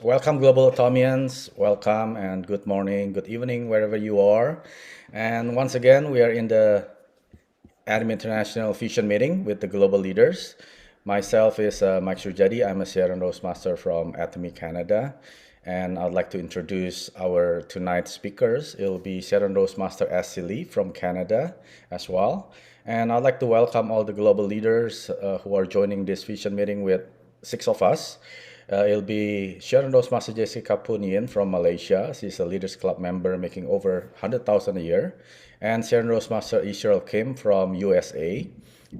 Welcome, Global Atomians. Welcome and good morning, good evening, wherever you are. And once again, we are in the Atomy International Fusion meeting with the global leaders. Myself is Mike Surjadi. I'm a Sierra Rose Master from Atomy, Canada. And I'd like to introduce our tonight's speakers. It'll be Sierra Rose Master Essie from Canada as well. And I'd like to welcome all the global leaders who are joining this fusion meeting with six of us. It'll be Sharon Rose Master Jessica Punian from Malaysia. She's a Leaders Club member making over 100,000 a year. And Sharon Rose Master Israel Kim from USA.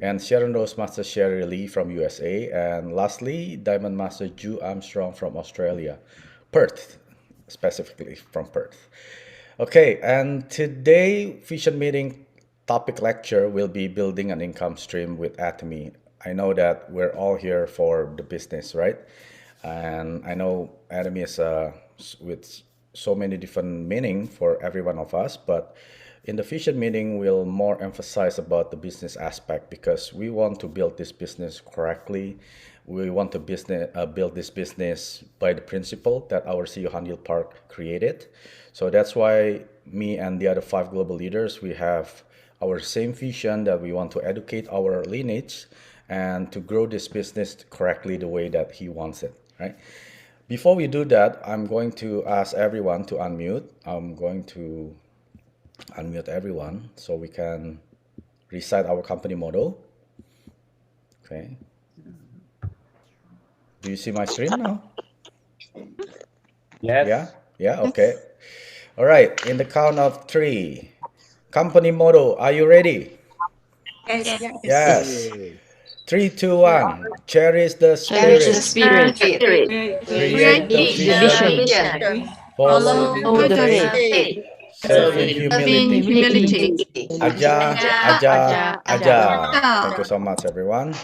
And Sharon Rose Master Sherry Lee from USA. And lastly, Diamond Master Ju Armstrong from Australia. Perth, specifically from Perth. Okay, and today fusion meeting topic lecture will be building an income stream with Atomy. I know that we're all here for the business, right? And I know Atomy is with so many different meaning for every one of us, but in the fusion meeting, we'll more emphasize about the business aspect because we want to build this business correctly. We want to build this business by the principle that our CEO Handil Park created. So that's why me and the other five global leaders, we have our same vision that we want to educate our lineage and to grow this business correctly the way that he wants it, right? Before we do that, I'm going to ask everyone to unmute. I'm going to unmute everyone so we can recite our company motto. Okay. Do you see my screen now? Yes. Yeah? Yeah, okay. All right, in the count of three. Company motto, are you ready? Yes. Yes. Yay. 3, 2, 1. Cherish the Cherish the spirit. spirit. Create the The vision. vision. Follow Follow the the faith. faith. Serve in Serving humility. humility. Aja, aja, aja. Thank you so much, everyone.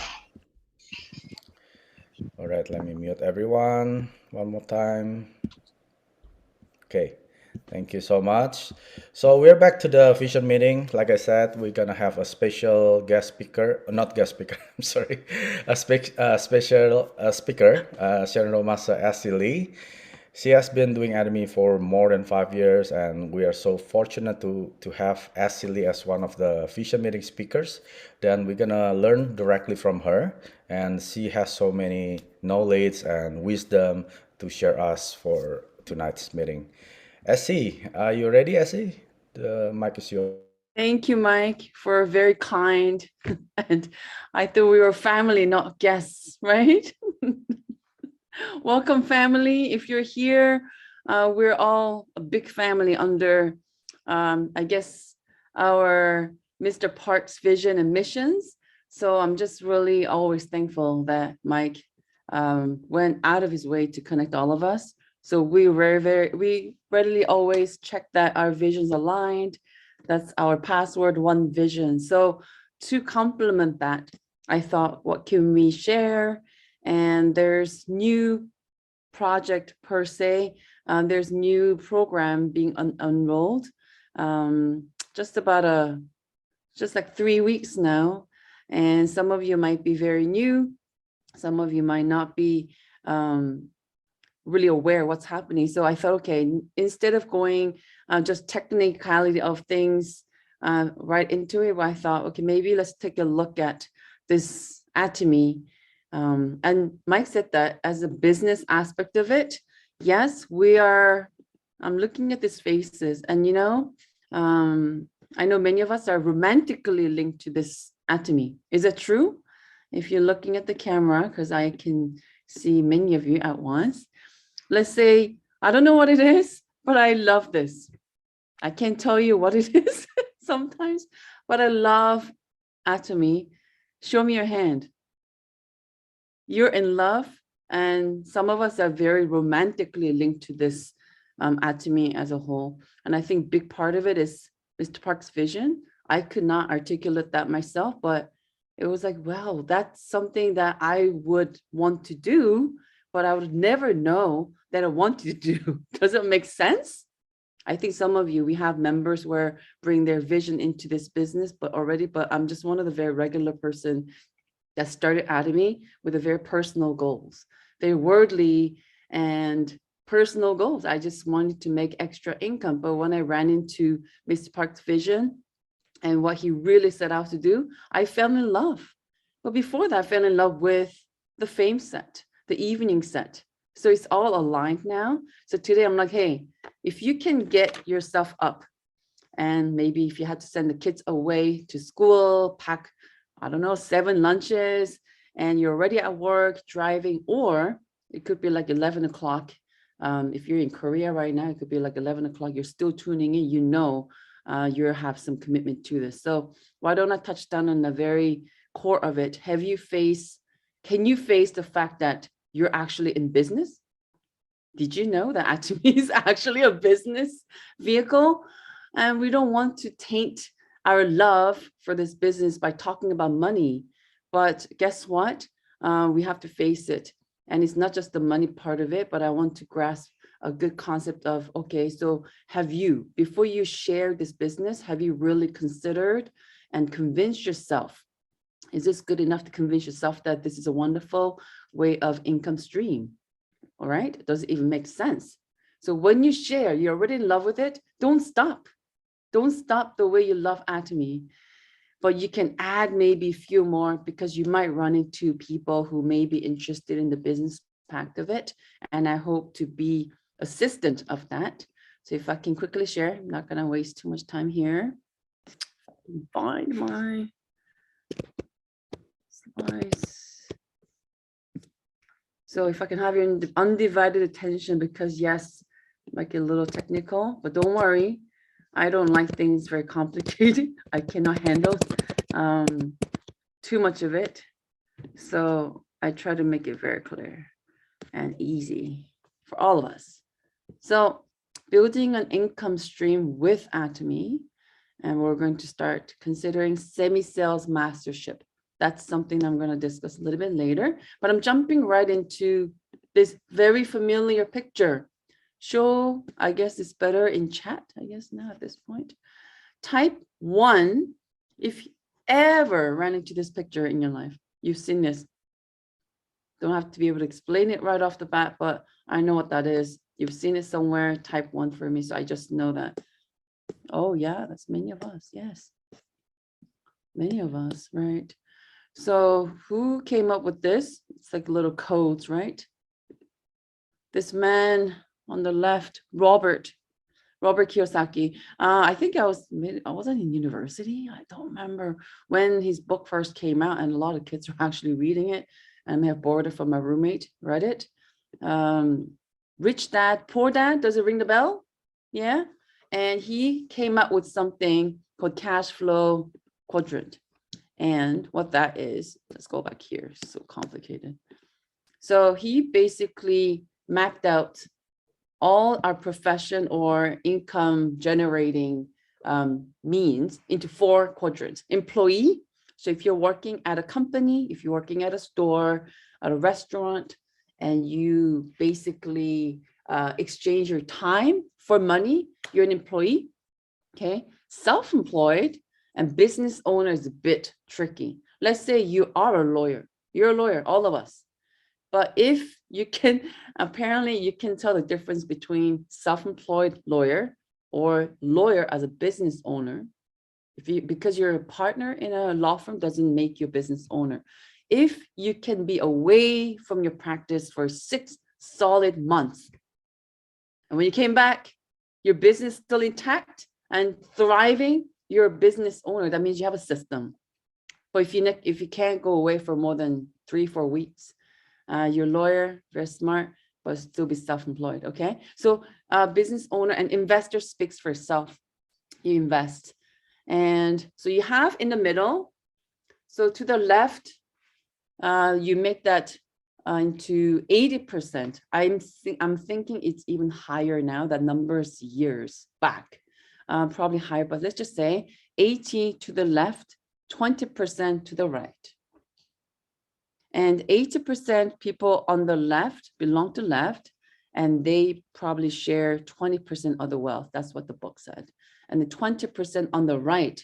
All right, let me mute everyone one more time. Okay, thank you so much. So we're back to the vision meeting. Like I said, we're gonna have a special guest speaker, not guest speaker. I'm sorry, special speaker, Sharon Romasa Essie Lee. She has been doing Atomy for more than 5 years, and we are so fortunate to have Essie Lee as one of the vision meeting speakers. Then we're gonna learn directly from her, and she has so many knowledge and wisdom to share us for tonight's meeting. Essie, are you ready, Essie? The mic is yours. Thank you, Mike, for very kind. And I thought we were family, not guests, right? Welcome, family. If you're here, we're all a big family under, I guess, our Mr. Park's vision and missions. So I'm just really always thankful that Mike went out of his way to connect all of us. So we readily always check that our visions aligned. That's our password, one vision. So to complement that, I thought, what can we share? And there's new project per se. There's new program being unrolled. Just like 3 weeks now. And some of you might be very new. Some of you might not be really aware what's happening. So I thought, okay, instead of going just technicality of things right into it, I thought, okay, maybe let's take a look at this Atomy. And Mike said that as a business aspect of it, yes, I'm looking at these faces, and I know many of us are romantically linked to this Atomy. Is it true? If you're looking at the camera, because I can see many of you at once, let's say, I don't know what it is, but I love this. I can't tell you what it is sometimes, but I love Atomy. Show me your hand. You're in love, and some of us are very romantically linked to this Atomy as a whole. And I think big part of it is Mr. Park's vision. I could not articulate that myself, but it was like, wow, that's something that I would want to do, but I would never know that I want to do. Does it make sense? I think some of you, we have members where bring their vision into this business, but I'm just one of the very regular person that started Atomy with a very personal goals, very worldly and personal goals. I just wanted to make extra income. But when I ran into Mr. Park's vision and what he really set out to do, I fell in love. But before that, I fell in love with the fame set, the evening set. So it's all aligned now. So today I'm like, hey, if you can get yourself up, and maybe if you had to send the kids away to school, pack, I don't know, 7 lunches, and you're already at work driving, or it could be like 11 o'clock. If you're in Korea right now, it could be like 11 o'clock. You're still tuning in, you know, you have some commitment to this. So why don't I touch down on the very core of it? Can you face the fact that you're actually in business? Did you know that Atomy is actually a business vehicle? And we don't want to taint our love for this business by talking about money. But guess what? We have to face it. And it's not just the money part of it, but I want to grasp a good concept of, okay, so have you, before you share this business, have you really considered and convinced yourself? Is this good enough to convince yourself that this is a wonderful way of income stream? All right, does it even make sense? So when you share, you're already in love with it, don't stop. Don't stop the way you love Atomy, but you can add maybe a few more, because you might run into people who may be interested in the business aspect of it. And I hope to be assistant of that. So if I can quickly share, I'm not going to waste too much time here. Find my slides. So if I can have your undivided attention, because yes, might get a little technical, but don't worry. I don't like things very complicated. I cannot handle too much of it. So I try to make it very clear and easy for all of us. So building an income stream with Atomy, and we're going to start considering semi-sales mastership. That's something I'm going to discuss a little bit later, but I'm jumping right into this very familiar picture. Show, I guess it's better in chat, I guess now at this point. Type 1, if you ever ran into this picture in your life, you've seen this. Don't have to be able to explain it right off the bat, but I know what that is. You've seen it somewhere, type 1 for me, so I just know that. Oh yeah, that's many of us, yes. Many of us, right? So who came up with this? It's like little codes, right? This man on the left, Robert Kiyosaki. I think I wasn't in university. I don't remember when his book first came out, and a lot of kids were actually reading it. I may have borrowed it from my roommate, read it. Rich Dad, Poor Dad, does it ring the bell? Yeah. And he came up with something called cash flow quadrant. And what that is, let's go back here, it's so complicated. So he basically mapped out all our profession or income generating means into 4 quadrants. Employee, so if you're working at a company, if you're working at a store, at a restaurant, and you basically exchange your time for money, you're an employee, okay? Self-employed and business owner is a bit tricky. Let's say you are a lawyer. You're a lawyer, all of us. But if you can, apparently you can tell the difference between self-employed lawyer or lawyer as a business owner. Because you're a partner in a law firm doesn't make you a business owner. If you can be away from your practice for 6 solid months, and when you came back, your business still intact and thriving, you're a business owner. That means you have a system. But if you can't go away for more than 3-4 weeks, you're a lawyer, very smart, but still be self-employed, okay? So business owner and investor speaks for itself. You invest. And so you have in the middle, so to the left, you make that into 80%. I'm thinking it's even higher now. That number's years back, probably higher, but let's just say 80 to the left, 20% to the right. And 80% people on the left belong to left, and they probably share 20% of the wealth. That's what the book said. And the 20% on the right,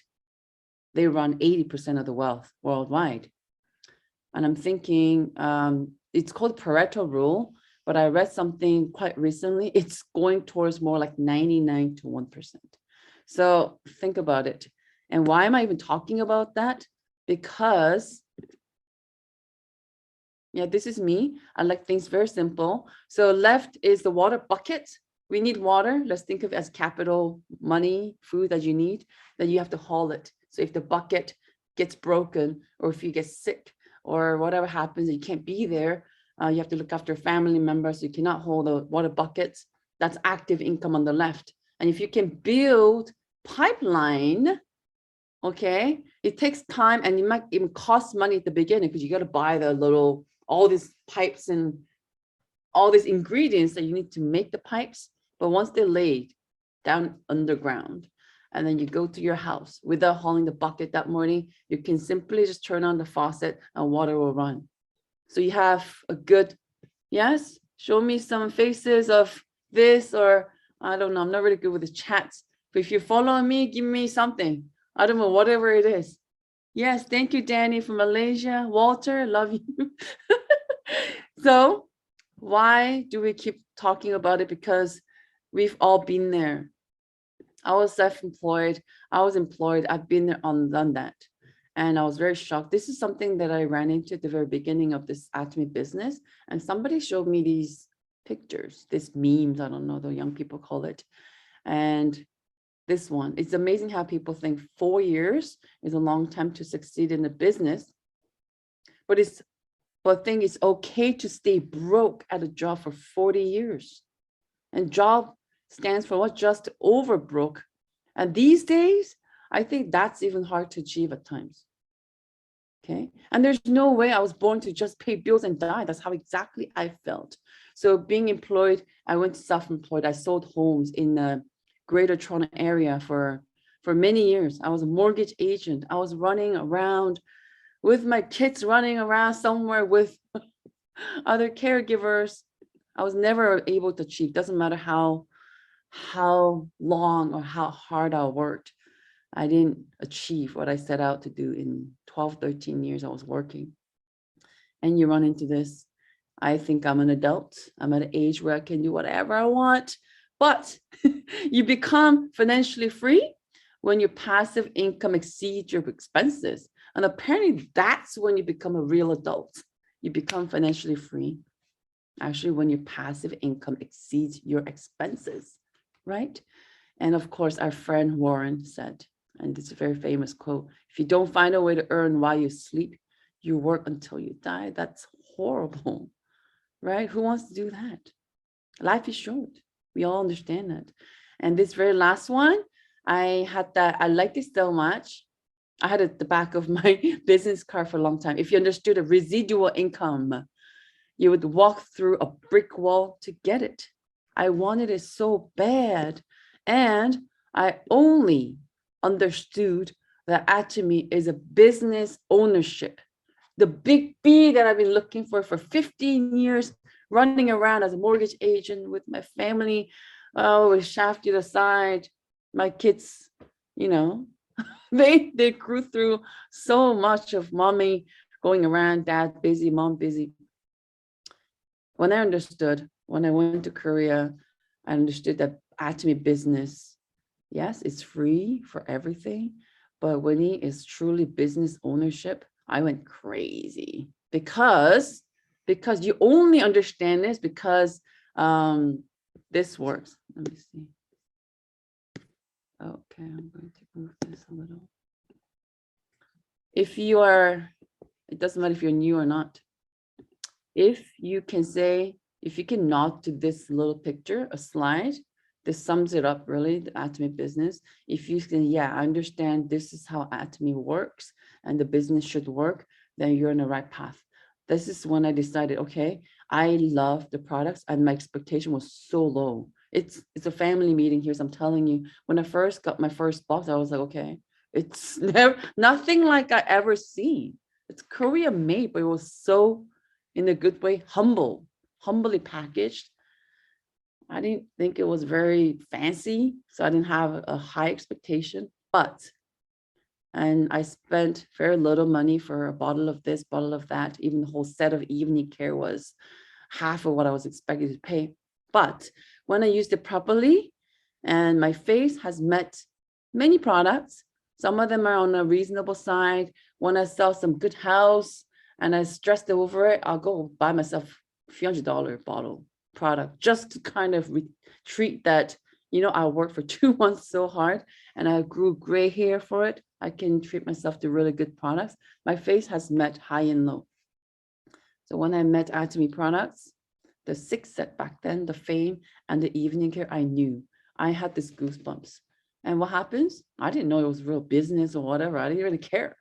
they run 80% of the wealth worldwide. And I'm thinking, it's called Pareto rule, but I read something quite recently. It's going towards more like 99 to 1%. So think about it. And why am I even talking about that? Because, yeah, this is me. I like things very simple. So left is the water bucket. We need water. Let's think of it as capital, money, food that you need, then you have to haul it. So if the bucket gets broken, or if you get sick, or whatever happens, you can't be there, you have to look after family members. You cannot hold the water buckets. That's active income on the left. And if you can build pipeline, okay, it takes time and it might even cost money at the beginning because you got to buy the little, all these pipes and all these ingredients that you need to make the pipes. But once they're laid down underground, and then you go to your house without hauling the bucket that morning, you can simply just turn on the faucet and water will run. So you have a good, yes, show me some faces of this, or I don't know, I'm not really good with the chats, but if you're following me, give me something. I don't know, whatever it is. Yes, thank you, Danny from Malaysia. Walter, love you. So why do we keep talking about it? Because we've all been there. I was self-employed. I was employed. I've been there on done that. And I was very shocked. This is something that I ran into at the very beginning of this Atomy business. And somebody showed me these pictures, these memes, I don't know, the young people call it. And this one, it's amazing how people think 4 years is a long time to succeed in a business. But I think it's okay to stay broke at a job for 40 years. And job stands for what? Just over broke. And these days, I think that's even hard to achieve at times. Okay. And there's no way I was born to just pay bills and die. That's how exactly I felt. So being employed, I went to self-employed. I sold homes in the Greater Toronto area for many years. I was a mortgage agent. I was running around with my kids, running around somewhere with other caregivers. I was never able to achieve. Doesn't matter how long or how hard I worked, I didn't achieve what I set out to do in 12, 13 years I was working. And you run into this. I think I'm an adult. I'm at an age where I can do whatever I want, but you become financially free when your passive income exceeds your expenses. And apparently that's when you become a real adult. You become financially free, actually, when your passive income exceeds your expenses. Right? And of course, our friend Warren said, and it's a very famous quote, if you don't find a way to earn while you sleep, you work until you die. That's horrible, right? Who wants to do that? Life is short. We all understand that. And this very last one, I liked it so much. I had it at the back of my business card for a long time. If you understood a residual income, you would walk through a brick wall to get it. I wanted it so bad. And I only understood that Atomy is a business ownership. The big B that I've been looking for 15 years, running around as a mortgage agent with my family, with Shaft to the side, my kids, you know, they grew through so much of mommy going around, dad busy, mom busy. When I understood, when I went to Korea, I understood that Atomy business, yes, it's free for everything, but when it is truly business ownership, I went crazy because you only understand this because this works. Let me see. Okay, I'm going to move this a little. If you are, it doesn't matter if you're new or not. If you can say, if you can nod to this little picture, a slide, this sums it up really, the Atomy business. If you can, yeah, I understand this is how Atomy works and the business should work, then you're on the right path. This is when I decided, okay, I love the products and my expectation was so low. It's a family meeting here, so I'm telling you, when I first got my first box, I was like, okay, it's never nothing like I ever seen. It's Korean made, but it was so, in a good way, humbly packaged. I didn't think it was very fancy, so I didn't have a high expectation, and I spent very little money for a bottle of this, bottle of that. Even the whole set of evening care was half of what I was expected to pay. But when I used it properly, and my face has met many products, some of them are on a reasonable side. When I sell some good house and I stressed over it, I'll go buy myself a few $100 bottle product just to kind of treat that, you know, I worked for 2 months so hard and I grew gray hair for it. I can treat myself to really good products. My face has met high and low. So when I met Atomy products, the 6 set back then, the fame and the evening care, I knew I had this goosebumps. And what happens? I didn't know it was real business or whatever. I didn't really care.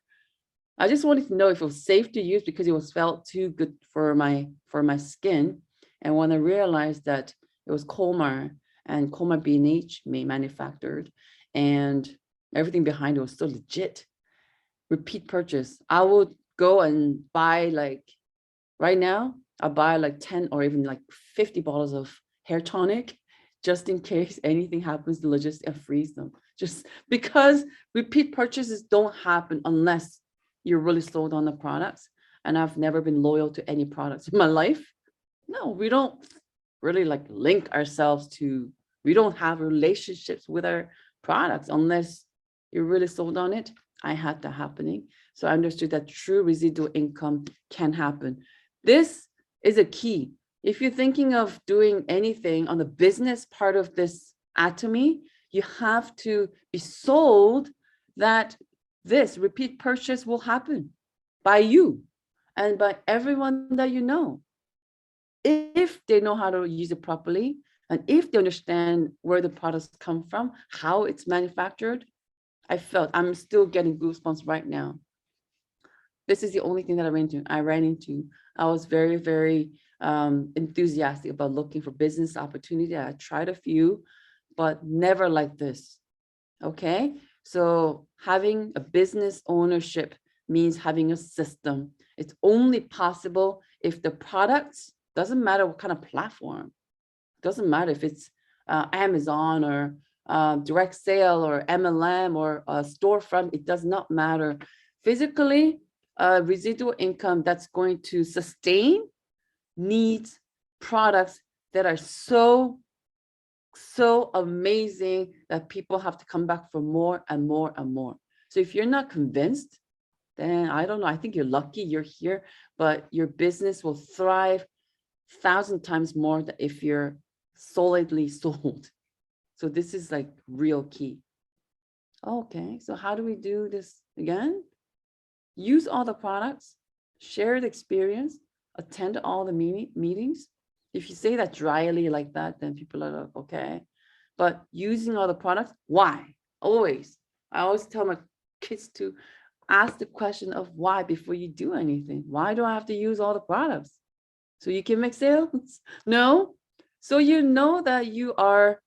I just wanted to know if it was safe to use because it was felt too good for my skin. And when I realized that it was Colmar and Colmar B&H manufactured, and everything behind it was so legit. Repeat purchase. I would go and buy, like right now, I buy like 10 or even like 50 bottles of hair tonic, just in case anything happens to logistics and freeze them. Just because repeat purchases don't happen unless you're really sold on the products. And I've never been loyal to any products in my life. No, we don't really like link ourselves to, we don't have relationships with our products unless you're really sold on it. I had that happening. So I understood that true residual income can happen. This is a key. If you're thinking of doing anything on the business part of this Atomy, you have to be sold that this repeat purchase will happen by you and by everyone that you know. If they know how to use it properly, and if they understand where the products come from, how it's manufactured, I'm still getting goosebumps right now. This is the only thing that I ran into. I was very, very enthusiastic about looking for business opportunity. I tried a few, but never like this. Okay, so having a business ownership means having a system. It's only possible if the products, doesn't matter what kind of platform, doesn't matter if it's Amazon or direct sale or MLM or a storefront, it does not matter. Physically, residual income that's going to sustain needs products that are so amazing that people have to come back for more and more and more. So if you're not convinced, then I don't know, I think you're lucky you're here, but your business will thrive 1,000 times more than if you're solidly sold. So this is like real key. Okay, so how do we do this again? Use all the products, share the experience, attend all the meetings. If you say that dryly like that, then people are like, okay. But using all the products, why? Always. I always tell my kids to ask the question of why before you do anything. Why do I have to use all the products? So you can make sales? No. So you know that you are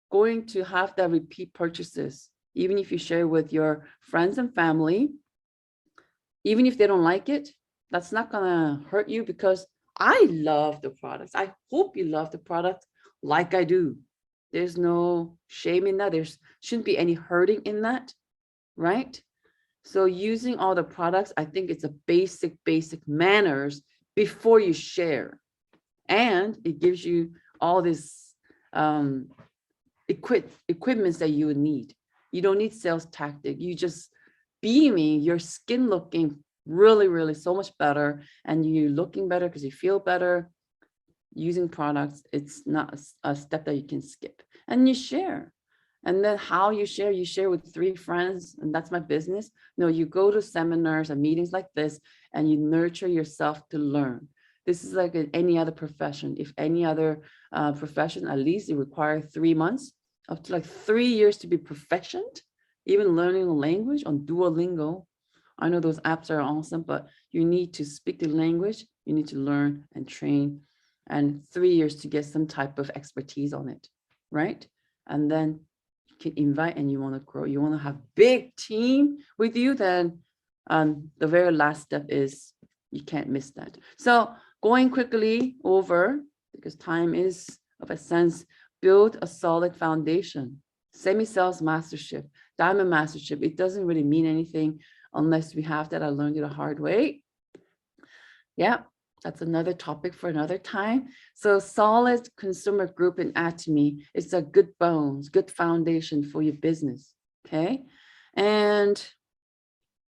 going to have that repeat purchases, even if you share with your friends and family, even if they don't like it, that's not gonna hurt you because I love the products. I hope you love the product like I do. There's no shame in that. There shouldn't be any hurting in that, right? So using all the products, I think it's a basic manners before you share. And it gives you all this equipments that you would need. You don't need sales tactic. You just beaming, your skin looking really so much better, and you looking better because you feel better using products. It's not a step that you can skip. And you share. And then how you share with 3 friends, and that's my business. No, you go to seminars and meetings like this, and you nurture yourself to learn. This is like any other profession. If any other profession, at least it requires 3 months, up to like 3 years to be proficient, even learning a language on Duolingo. I know those apps are awesome, but you need to speak the language, you need to learn and train, and 3 years to get some type of expertise on it, right? And then you can invite and you want to grow, you want to have big team with you, then the very last step is you can't miss that. So going quickly over, because time is of essence, build a solid foundation. Semi-sales mastership, diamond mastership, it doesn't really mean anything unless we have that. I learned it the hard way. Yeah, That's another topic for another time. So solid consumer group in Atomy is a good bones, good foundation for your business. Okay. And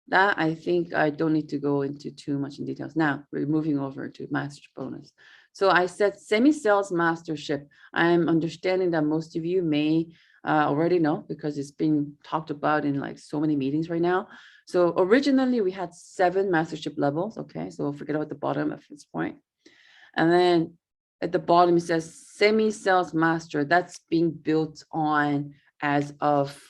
that I think I don't need to go into too much in details. Now we're moving over to master bonus. So I said semi-sales mastership. I'm understanding that most of you may already know because it's been talked about in like so many meetings right now. So originally we had 7 mastership levels. Okay, so forget about the bottom at this point. And then at the bottom it says semi-sales master. That's being built on as of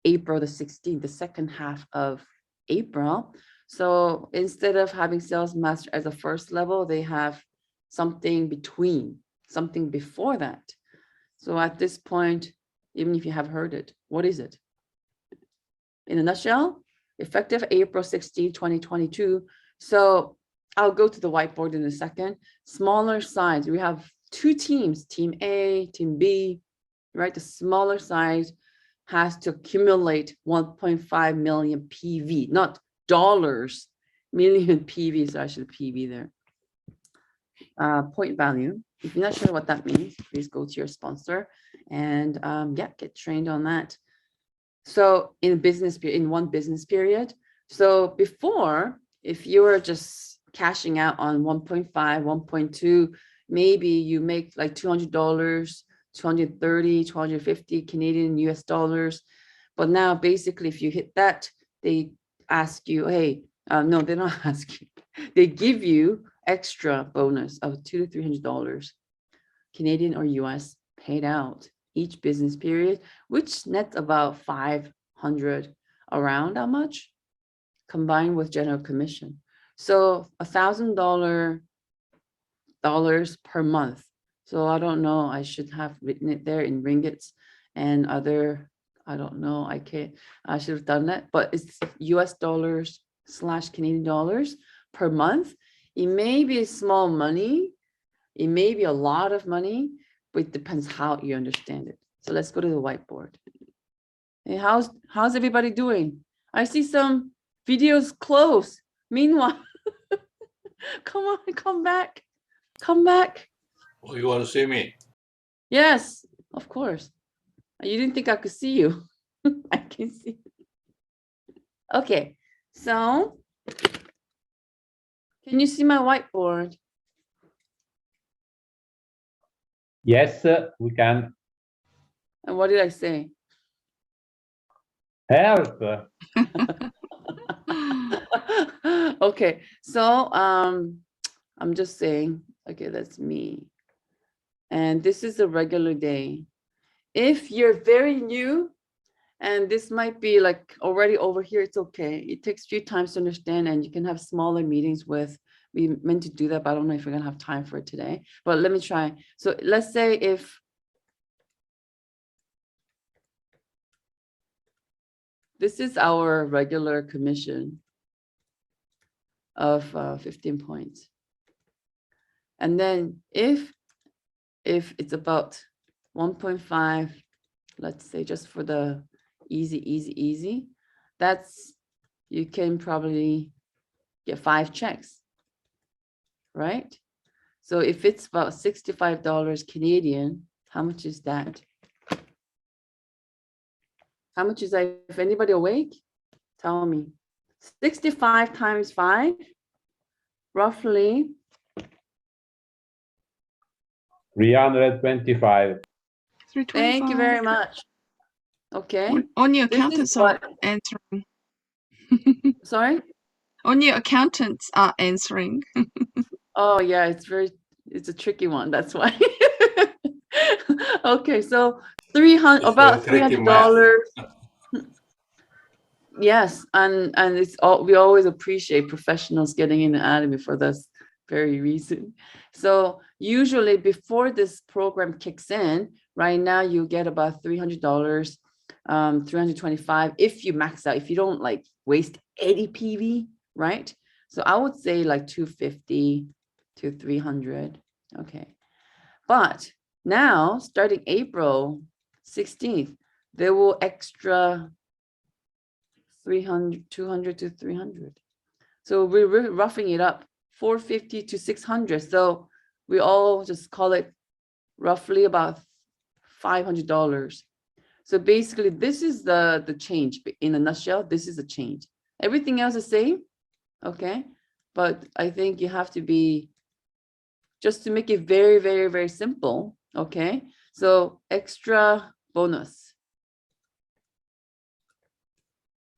April the 16th, the second half of April. So instead of having sales master as a first level, they have something between, something before that. So at this point, even if you have heard it, what is it? In a nutshell, effective April 16, 2022. So I'll go to the whiteboard in a second. Smaller size, we have 2 teams, team A, team B, right? The smaller size has to accumulate 1.5 million PV, not dollars, million PV, so I should PV there. Point value. If you're not sure what that means, please go to your sponsor and yeah, get trained on that. So in one business period. So before, if you were just cashing out on 1.5, 1.2, maybe you make like $200, 230, 250 Canadian US dollars. But now basically if you hit that, they ask you, hey, no, they don't ask you. They give you extra bonus of $200 to $300 Canadian or US paid out each business period, which nets about 500 around how much combined with general commission. So $1,000 per month. So I don't know, I should have written it there in ringgits and other, I don't know, I should have done that, but it's US dollars / Canadian dollars per month. It may be small money, it may be a lot of money, but it depends how you understand it. So let's go to the whiteboard. Hey, how's everybody doing? I see some videos close. Meanwhile, come on, come back. Come back. Oh, you want to see me? Yes, of course. You didn't think I could see you. I can see. Okay, so can you see my whiteboard? Yes, we can. And what did I say? Help. Okay, so I'm just saying, okay, that's me. And this is a regular day. If you're very new, and this might be like already over here, it's okay. It takes a few times to understand, and you can have smaller meetings with, we meant to do that, but I don't know if we're gonna have time for it today, but let me try. So let's say if this is our regular commission of 15 points. And then if it's about 1.5, let's say just for the easy, that's, you can probably get 5 checks, right? So if it's about $65 Canadian, how much is that? How much is that? If anybody awake, tell me. 65 times 5, roughly 325. 325. Thank you very much. Okay. Only This is accountants are answering. Sorry? Only accountants are answering. Oh yeah, it's a tricky one. That's why. Okay, so about $300. Yes, and it's all, we always appreciate professionals getting in Atomy for this very reason. So usually before this program kicks in, right now you get about $300, 325 if you max out, if you don't like waste any PV, right? So I would say like 250 to 300. Okay, but now starting April 16th, there will extra 200 to 300. So we're roughing it up 450 to 600. So we all just call it roughly about $500. So basically, this is the change. In a nutshell, this is a change. Everything else is the same, okay? But I think you have to be, just to make it very, very, very simple, okay? So extra bonus.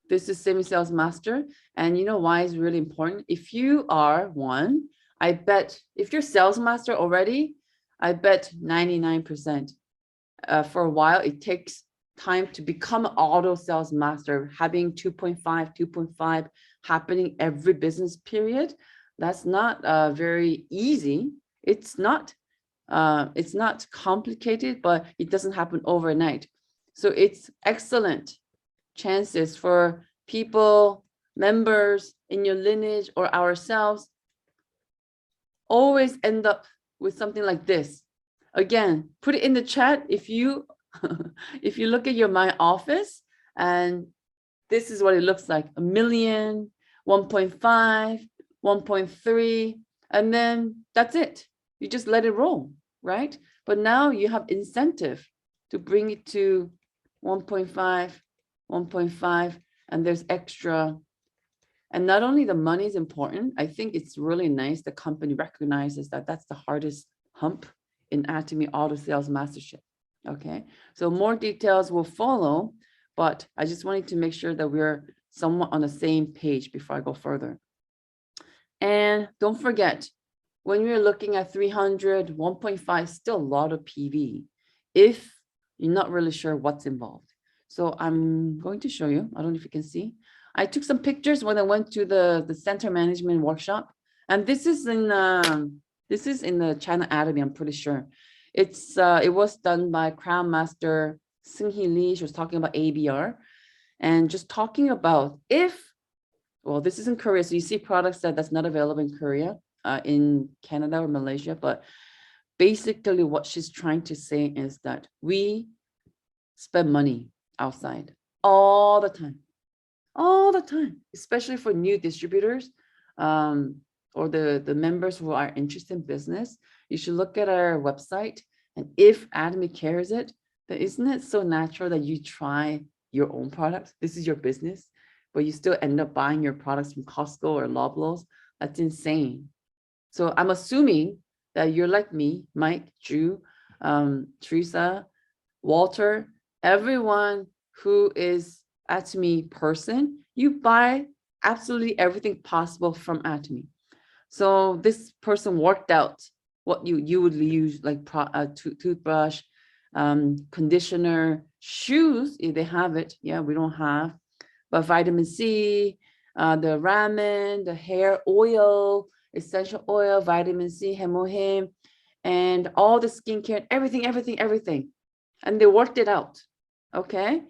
This is semi-sales master. And you know why it's really important? If you are one, I bet, if you're sales master already, I bet 99%. For a while, it takes time to become an auto sales master, having 2.5 happening every business period. That's not very easy. It's not complicated, but it doesn't happen overnight. So it's excellent chances for people, members in your lineage or ourselves, always end up with something like this. Again, put it in the chat if you if you look at your My Office, and this is what it looks like: 1 million, 1.5, 1.3, and then that's it. You just let it roll, right? But now you have incentive to bring it to 1.5, 1.5, and there's extra. And not only the money is important, I think it's really nice the company recognizes that that's the hardest hump in Atomy Auto Sales Mastership. Okay, so more details will follow, but I just wanted to make sure that we're somewhat on the same page before I go further. And don't forget, when you're looking at 300, 1.5, still a lot of PV if you're not really sure what's involved. So I'm going to show you. I don't know if you can see. I took some pictures when I went to the center management workshop, and this is in the China Atomy, I'm pretty sure. It was done by Crown Master Seung-hee Lee. She was talking about ABR and just talking about well, this is in Korea, so you see products that's not available in Korea, in Canada or Malaysia, but basically what she's trying to say is that we spend money outside all the time, especially for new distributors, or the members who are interested in business. You should look at our website, and if Atomy carries it, then isn't it so natural that you try your own products? This is your business, but you still end up buying your products from Costco or Loblaws. That's insane. So I'm assuming that you're like me, Mike, Drew, Teresa, Walter, everyone who is Atomy person, you buy absolutely everything possible from Atomy. So this person worked out what you would use, like toothbrush, conditioner, shoes, if they have it. Yeah, we don't have. But vitamin C, the ramen, the hair oil, essential oil, vitamin C, hemohim, and all the skincare, everything. And they worked it out, okay?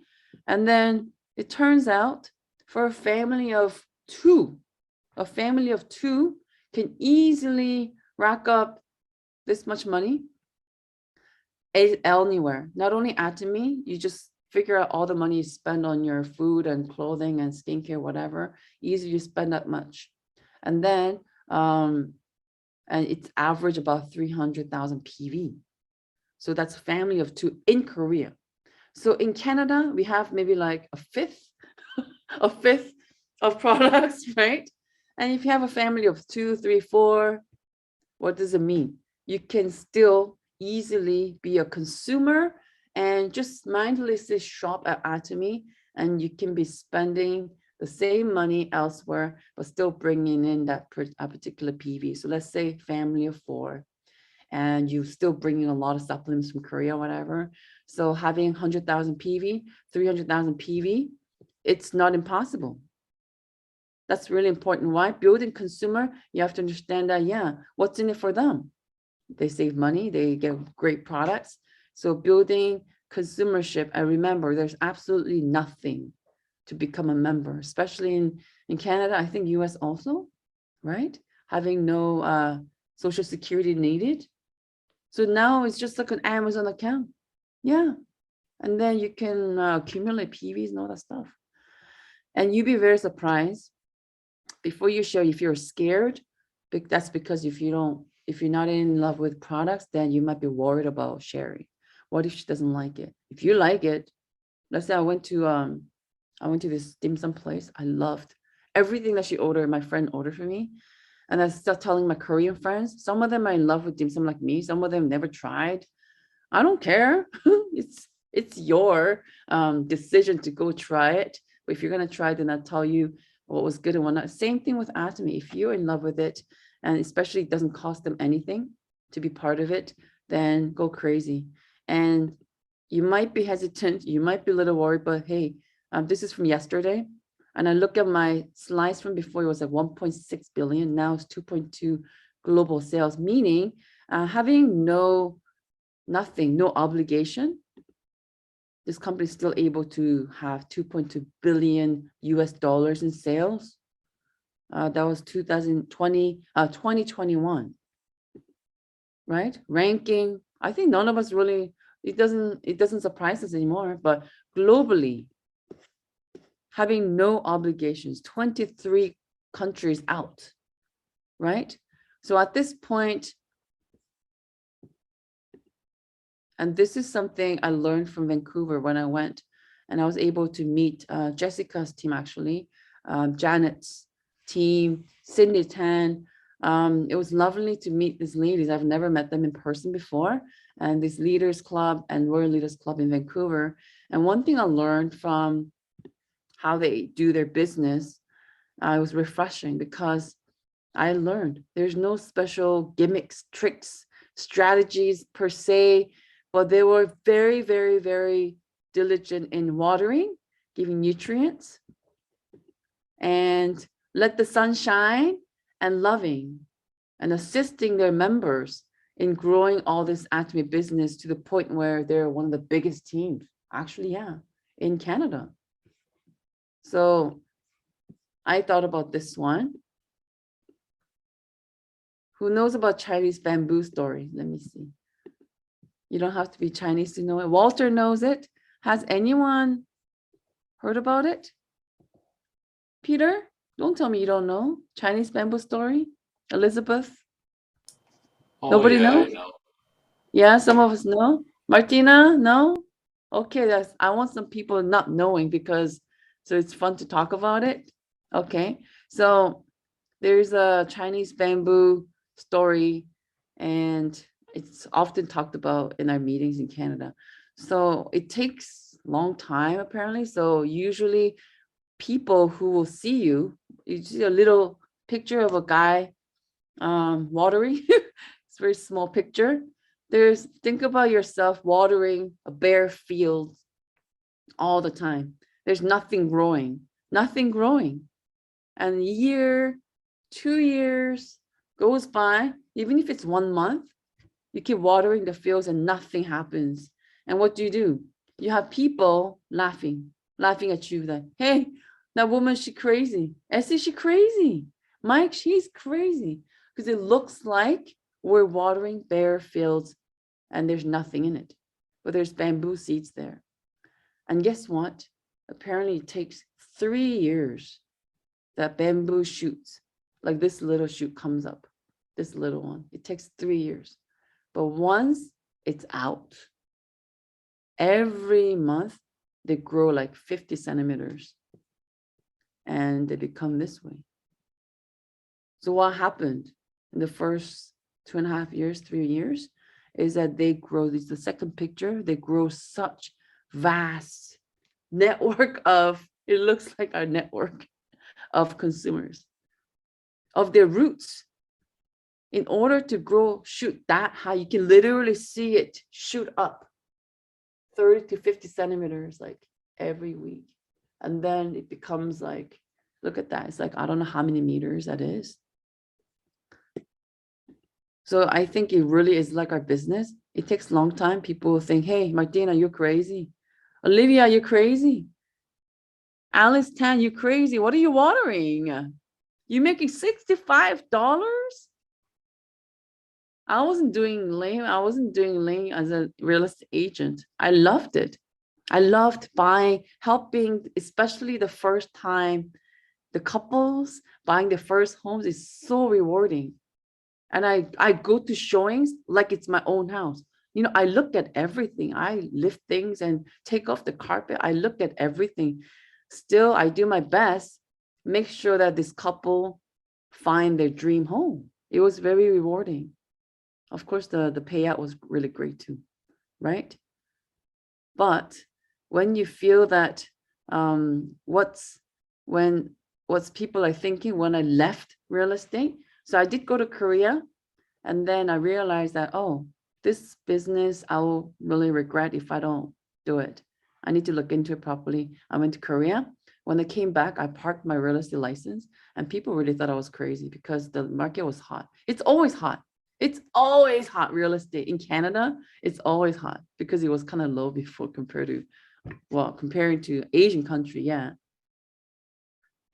And then it turns out for a family of two can easily rack up this much money anywhere. Not only Atomy, you just figure out all the money you spend on your food and clothing and skincare, whatever, easily you spend that much. And then, and it's average about 300,000 PV. So that's a family of two in Korea. So in Canada, we have maybe like a fifth of products, right? And if you have a family of 2, 3, 4, what does it mean? You can still easily be a consumer and just mindlessly shop at Atomy, and you can be spending the same money elsewhere, but still bringing in that particular PV. So let's say family of 4, and you still bringing a lot of supplements from Korea, whatever. So having 100,000 PV, 300,000 PV, it's not impossible. That's really important. Why? Building consumer, you have to understand that, yeah, what's in it for them? They save money, they get great products. So building consumership, and remember, there's absolutely nothing to become a member, especially in Canada, I think US also, right? Having no social security needed. So now it's just like an Amazon account. Yeah. And then you can accumulate PVs and all that stuff. And you'd be very surprised. Before you share, if you're scared, That's because if you're not in love with products, then you might be worried about sharing. What if she doesn't like it? If you like it, let's say I went to this dim sum place. I loved everything that she ordered, my friend ordered for me. And I start telling my Korean friends, some of them are in love with dim sum like me, some of them never tried. I don't care. It's your decision to go try it. But if you're gonna try it, then I'll tell you what was good and what not. Same thing with Atomy. If you're in love with it, and especially it doesn't cost them anything to be part of it, then go crazy. And you might be hesitant, you might be a little worried, but hey, this is from yesterday. And I look at my slides from before, it was like 1.6 billion. Now it's 2.2 global sales, meaning having no obligation, this company is still able to have 2.2 billion US dollars in sales. That was 2021, right? Ranking, I think none of us really, it doesn't surprise us anymore, but globally, having no obligations, 23 countries out, right? So at this point, and this is something I learned from Vancouver when I went, and I was able to meet Jessica's team, actually, Janet's team, Cindy Tan. It was lovely to meet these ladies. I've never met them in person before, and this Leaders Club and Royal Leaders Club in Vancouver. And one thing I learned from how they do their business, it was refreshing, because I learned there's no special gimmicks, tricks, strategies per se, but they were very, very, very diligent in watering, giving nutrients, and let the sun shine, and loving and assisting their members in growing all this Atomy business to the point where they're one of the biggest teams, actually, yeah, in Canada. So I thought about this one. Who knows about Chinese bamboo story? Let me see. You don't have to be Chinese to know it. Walter knows it. Has anyone heard about it? Peter, don't tell me you don't know Chinese bamboo story. Elizabeth? Oh, Nobody yeah, knows? I know. Yeah, some of us know. Martina, no? Okay, I want some people not knowing, because so it's fun to talk about it. Okay, so there's a Chinese bamboo story, and it's often talked about in our meetings in Canada. So it takes a long time, apparently. So usually people who will see you see a little picture of a guy watering. It's a very small picture. Think about yourself watering a bare field all the time. There's nothing growing. And a year, 2 years goes by, even if it's 1 month, you keep watering the fields and nothing happens. And what do? You have people laughing at you, that, hey, that woman, she crazy. Essie, she crazy. Mike, she's crazy. Because it looks like we're watering bare fields and there's nothing in it, but there's bamboo seeds there. And guess what? Apparently it takes 3 years that bamboo shoots, like this little shoot comes up, this little one. It takes 3 years. But once it's out, every month they grow like 50 centimeters and they become this way. So what happened in the first 2.5 years, 3 years, is that they grow, this is the second picture, they grow such vast network of, it looks like our network of consumers, of their roots. In order to grow, shoot that high, you can literally see it shoot up 30 to 50 centimeters like every week. And then it becomes like, look at that. It's like, I don't know how many meters that is. So I think it really is like our business. It takes a long time. People think, hey, Martina, you're crazy. Olivia, you're crazy. Alice Tan, you're crazy. What are you watering? You're making $65? I wasn't doing lane as a real estate agent. I loved it. I loved helping, especially the first time, the couples buying their first homes is so rewarding. And I go to showings like it's my own house. You know, I look at everything. I lift things and take off the carpet. I look at everything. Still, I do my best, make sure that this couple find their dream home. It was very rewarding. Of course, the payout was really great too, right? But when you feel that what's people are thinking when I left real estate. So I did go to Korea, and then I realized that, oh, this business, I will really regret if I don't do it. I need to look into it properly. I went to Korea. When I came back, I parked my real estate license, and people really thought I was crazy because the market was hot. It's always hot. It's always hot, real estate. In Canada, it's always hot because it was kind of low before comparing to Asian country, yeah.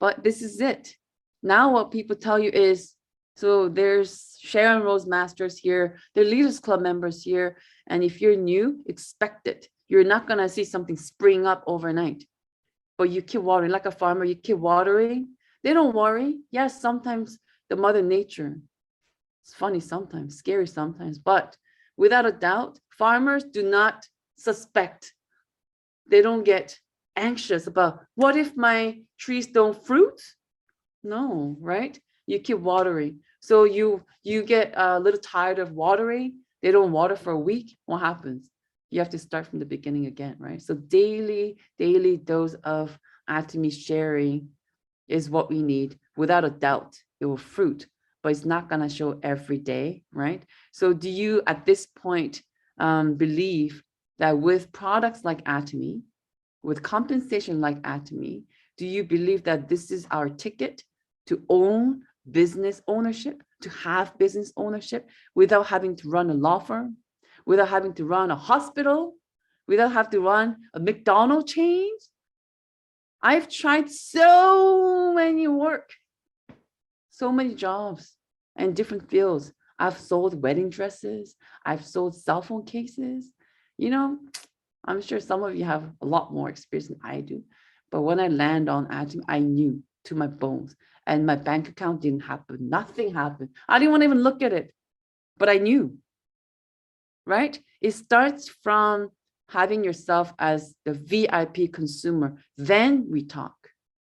But this is it. Now what people tell you is, so there's Sharon Rose Masters here, there are Leaders Club members here, and if you're new, expect it. You're not gonna see something spring up overnight, but you keep watering like a farmer, you keep watering. They don't worry. Yes, sometimes the Mother Nature, it's funny sometimes, scary sometimes, but without a doubt, farmers do not suspect. They don't get anxious about, what if my trees don't fruit? No, right? You keep watering. So you get a little tired of watering. They don't water for a week. What happens? You have to start from the beginning again, right? So daily dose of Atomy sharing is what we need. Without a doubt, it will fruit, but it's not going to show every day, right? So do you at this point believe that with products like Atomy, with compensation like Atomy, do you believe that this is our ticket to own business ownership, to have business ownership without having to run a law firm, without having to run a hospital, without having to run a McDonald's chain? I've tried so many work, so many jobs and different fields. I've sold wedding dresses. I've sold cell phone cases. You know, I'm sure some of you have a lot more experience than I do. But when I land on Atomy, I knew to my bones, and my bank account didn't happen. Nothing happened. I didn't want to even look at it, but I knew, right? It starts from having yourself as the VIP consumer. Then we talk.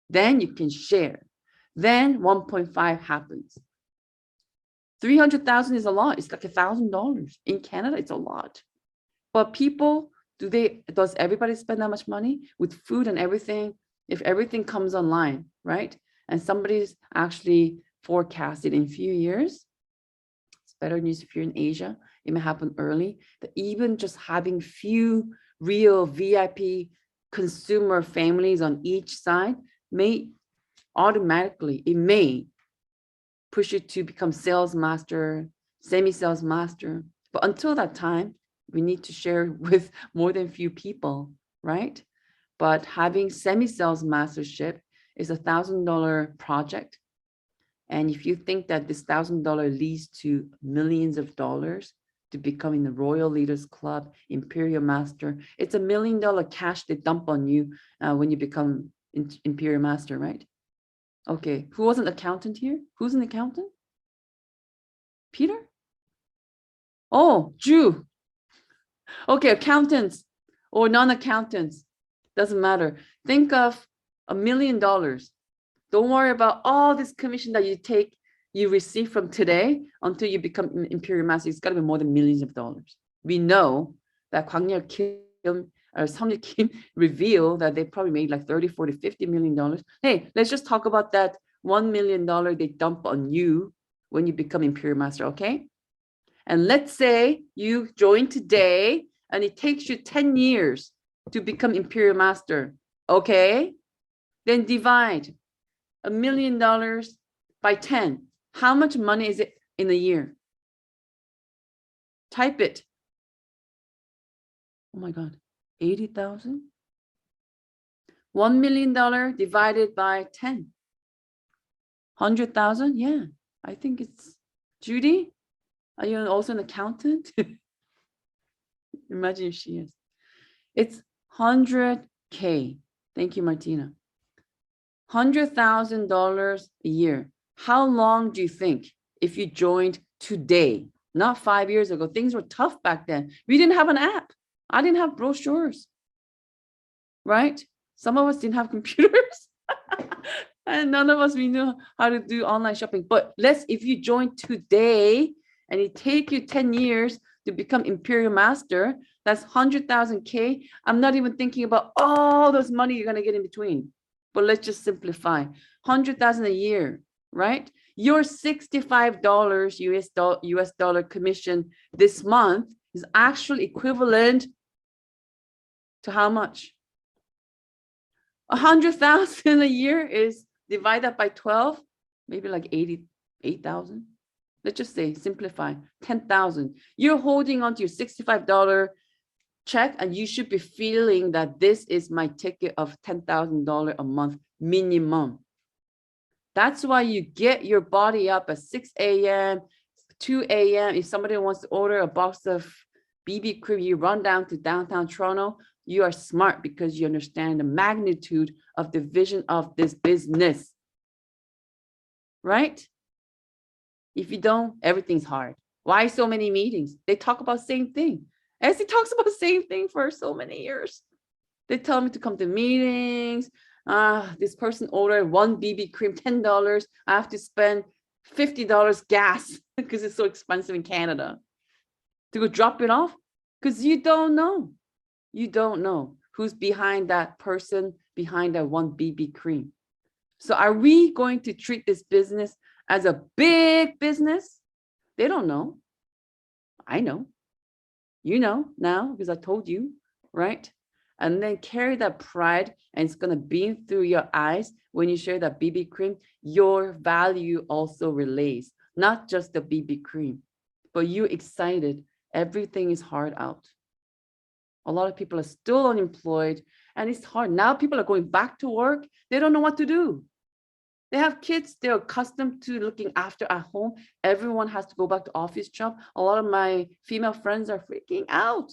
Then you can share. Then 1.5 happens. 300,000 is a lot. It's like $1,000 in Canada. It's a lot. But people, does everybody spend that much money with food and everything? If everything comes online, right? And somebody's actually forecasted in a few years, it's better news if you're in Asia, it may happen early, that even just having few real VIP consumer families on each side may automatically, it may push you to become sales master, semi-sales master. But until that time, we need to share with more than a few people, right? But having semi-sales mastership is $1,000 project. And if you think that this $1,000 leads to millions of dollars to becoming the Royal Leaders Club, Imperial Master, it's $1 million cash they dump on you when you become Imperial Master, right? Okay, who was an accountant here? Who's an accountant? Peter? Oh, Drew. Okay, accountants or non-accountants, doesn't matter. Think of $1 million. Don't worry about all this commission that you receive from today until you become Imperial Master. It's got to be more than millions of dollars. We know that Kwang Kim or Samye Kim revealed that they probably made like $30, $40, $50 million. Hey, let's just talk about that $1 million they dump on you when you become Imperial Master, okay? And let's say you join today and it takes you 10 years to become Imperial Master, okay? Then divide $1 million by 10. How much money is it in a year? Type it. Oh my God, 80,000? $1 million divided by 10. 100,000? Yeah, I think it's, Judy, are you also an accountant? Imagine if she is. It's 100K. Thank you, Martina. $100,000 a year. How long do you think if you joined today, not 5 years ago. Things were tough back then. We didn't have an app. I didn't have brochures, right? Some of us didn't have computers. And none of us, we knew how to do online shopping. But if you join today and it take you 10 years to become Imperial Master, that's 100,000 K. I'm not even thinking about all those money you're going to get in between. But let's just simplify. 100,000 a year, right? Your $65 US dollar commission this month is actually equivalent to how much? 100,000 a year is divided by 12, maybe like 88,000. Let's just say, simplify, 10,000. You're holding on to your $65 check, and you should be feeling that this is my ticket of $10,000 a month minimum. That's why you get your body up at 6 a.m., 2 a.m. If somebody wants to order a box of BB cream, you run down to downtown Toronto. You are smart because you understand the magnitude of the vision of this business, right? If you don't, everything's hard. Why so many meetings? They talk about the same thing. Essie talks about the same thing for so many years. They tell me to come to meetings. This person ordered one BB cream, $10. I have to spend $50 gas because it's so expensive in Canada to go drop it off, because you don't know. You don't know who's behind that person, behind that one BB cream. So are we going to treat this business as a big business? They don't know. I know. You know now because I told you, right? And then carry that pride, and it's going to beam through your eyes when you share that BB cream. Your value also relays, not just the BB cream, but you excited. Everything is hard out. A lot of people are still unemployed, and it's hard. Now people are going back to work. They don't know what to do. They have kids. They're accustomed to looking after at home. Everyone has to go back to office job. A lot of my female friends are freaking out.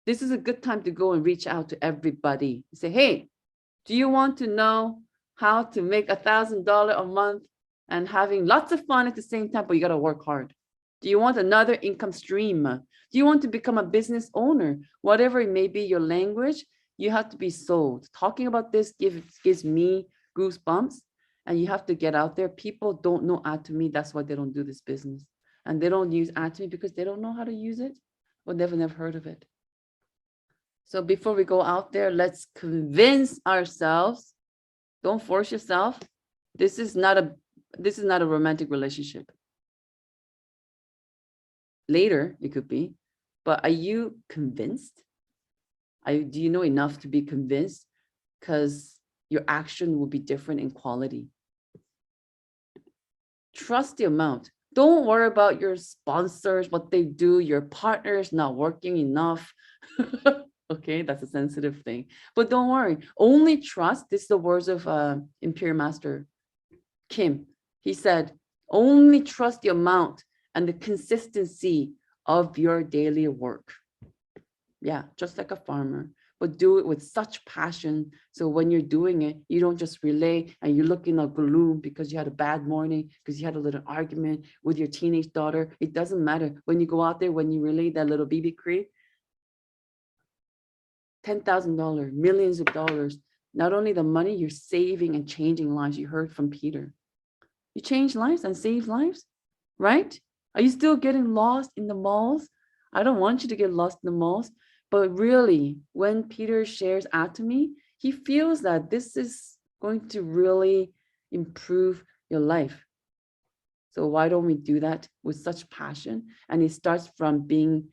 This is a good time to go and reach out to everybody. Say, hey, do you want to know how to make $1,000 a month and having lots of fun at the same time, but you got to work hard? Do you want another income stream? Do you want to become a business owner? Whatever it may be, your language, you have to be sold. Talking about this gives me goosebumps, and you have to get out there. People don't know Atomy. That's why they don't do this business. And they don't use Atomy because they don't know how to use it, or never heard of it. So before we go out there, let's convince ourselves. Don't force yourself. This is not a romantic relationship. Later, it could be, but are you convinced? Do you know enough to be convinced? Because your action will be different in quality. Trust the amount. Don't worry about your sponsors, what they do, your partners not working enough. Okay, that's a sensitive thing. But don't worry. Only trust. This is the words of Imperial Master Kim. He said, only trust the amount and the consistency of your daily work. Yeah, just like a farmer, but do it with such passion. So when you're doing it, you don't just relay and you look in a gloom because you had a bad morning, because you had a little argument with your teenage daughter. It doesn't matter. When you go out there, when you relay that little BB cream, $10,000, millions of dollars, not only the money, you're saving and changing lives. You heard from Peter. You change lives and save lives, right? Are you still getting lost in the malls? I don't want you to get lost in the malls, but really, when Peter shares Atomy, he feels that this is going to really improve your life. So why don't we do that with such passion? And it starts from being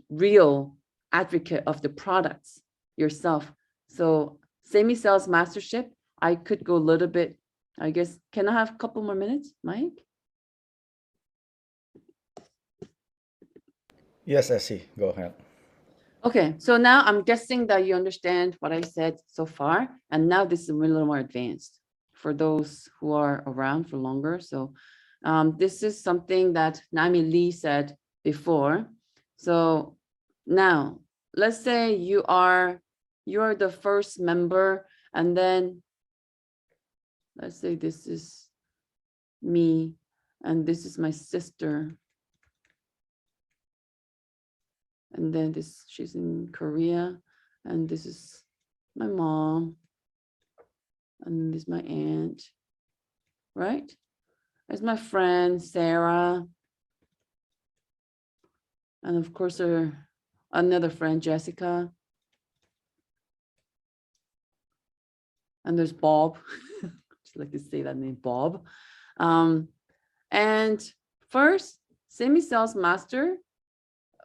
real advocate of the products yourself. So semi-sales mastership, I could go a little bit, I guess. Can I have a couple more minutes, Mike? Yes, Essie, go ahead. Okay, so now I'm guessing that you understand what I said so far, and now this is a little more advanced for those who are around for longer. So this is something that Nami Lee said before. So now let's say you're the first member, and then let's say this is me, And this is my sister. And then this, she's in Korea. And this is my mom. And this is my aunt, right? There's my friend, Sarah. And of course, another friend, Jessica. And there's Bob. Just like to say that name, Bob. And first, semi-sales master,